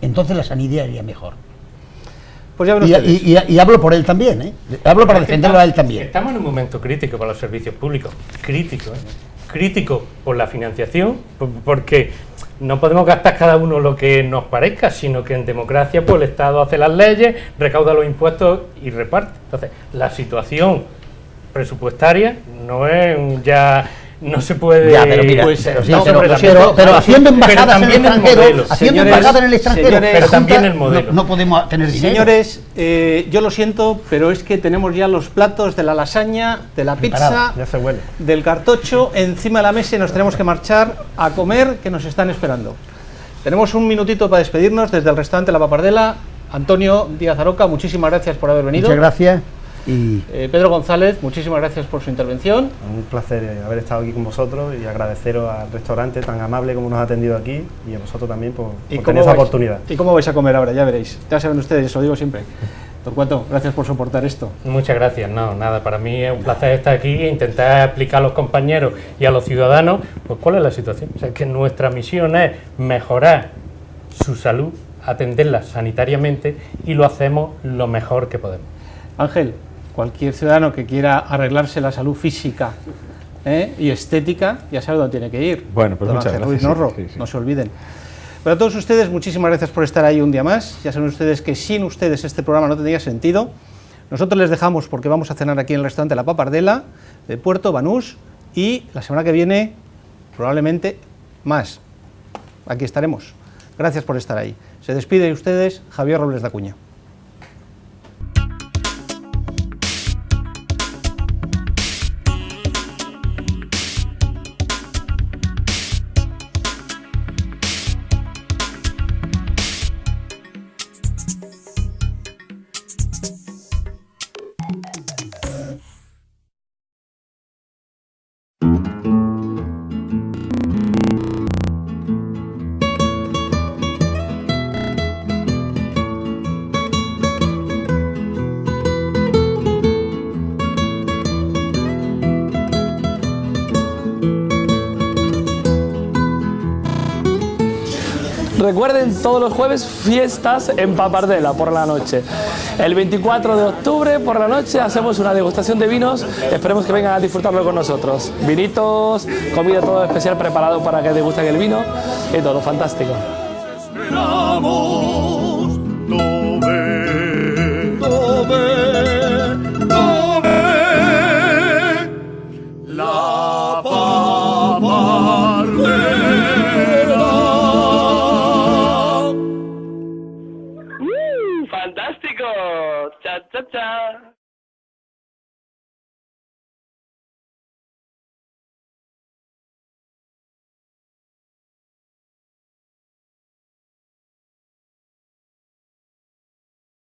entonces la sanidad iría mejor. Pues ya ven ustedes. Y hablo por él también, ¿eh? Hablo para defenderlo a él también. Estamos en un momento crítico para los servicios públicos, crítico, crítico por la financiación, porque no podemos gastar cada uno lo que nos parezca, sino que en democracia pues el Estado hace las leyes, recauda los impuestos y reparte. Entonces, la situación presupuestaria no es ya... No se puede... Ya, pero mira, pues, pero haciendo embajadas en el extranjero, haciendo embajadas en el extranjero, pero también el modelo. No podemos tener dinero. Señores, yo lo siento, pero es que tenemos ya los platos de la lasaña, de la pizza, ya se huele, del cartocho encima de la mesa y nos tenemos que marchar a comer, que nos están esperando. Tenemos un minutito para despedirnos desde el restaurante La Papardela. Antonio Díaz Aroca, muchísimas gracias por haber venido. Muchas gracias. Y Pedro González, muchísimas gracias por su intervención. un placer haber estado aquí con vosotros y agradeceros al restaurante tan amable como nos ha atendido aquí y a vosotros también por tener esa oportunidad. ¿Y cómo vais a comer ahora? Ya veréis. Ya saben ustedes, os lo digo siempre. Torcuato, gracias por soportar esto. Muchas gracias, no, nada, para mí es un placer estar aquí e intentar explicar a los compañeros y a los ciudadanos pues cuál es la situación. O sea, que nuestra misión es mejorar su salud, atenderla sanitariamente y lo hacemos lo mejor que podemos. Ángel, cualquier ciudadano que quiera arreglarse la salud física y estética, ya sabe dónde tiene que ir. Bueno, pues Don muchas Ángel gracias. Ruiz Norro, Sí. no se olviden. Pero a todos ustedes, muchísimas gracias por estar ahí un día más. Ya saben ustedes que sin ustedes este programa no tendría sentido. Nosotros les dejamos porque vamos a cenar aquí en el restaurante La Papardela de Puerto Banús y la semana que viene probablemente más. Aquí estaremos. Gracias por estar ahí. Se despide de ustedes Javier Robles de Acuña. Recuerden, todos los jueves fiestas en Papardela por la noche. El 24 de octubre por la noche hacemos una degustación de vinos. Esperemos que vengan a disfrutarlo con nosotros. Vinitos, comida todo especial preparado para que degusten el vino y todo fantástico. ¡Fantástico! ¡Cha, cha, cha!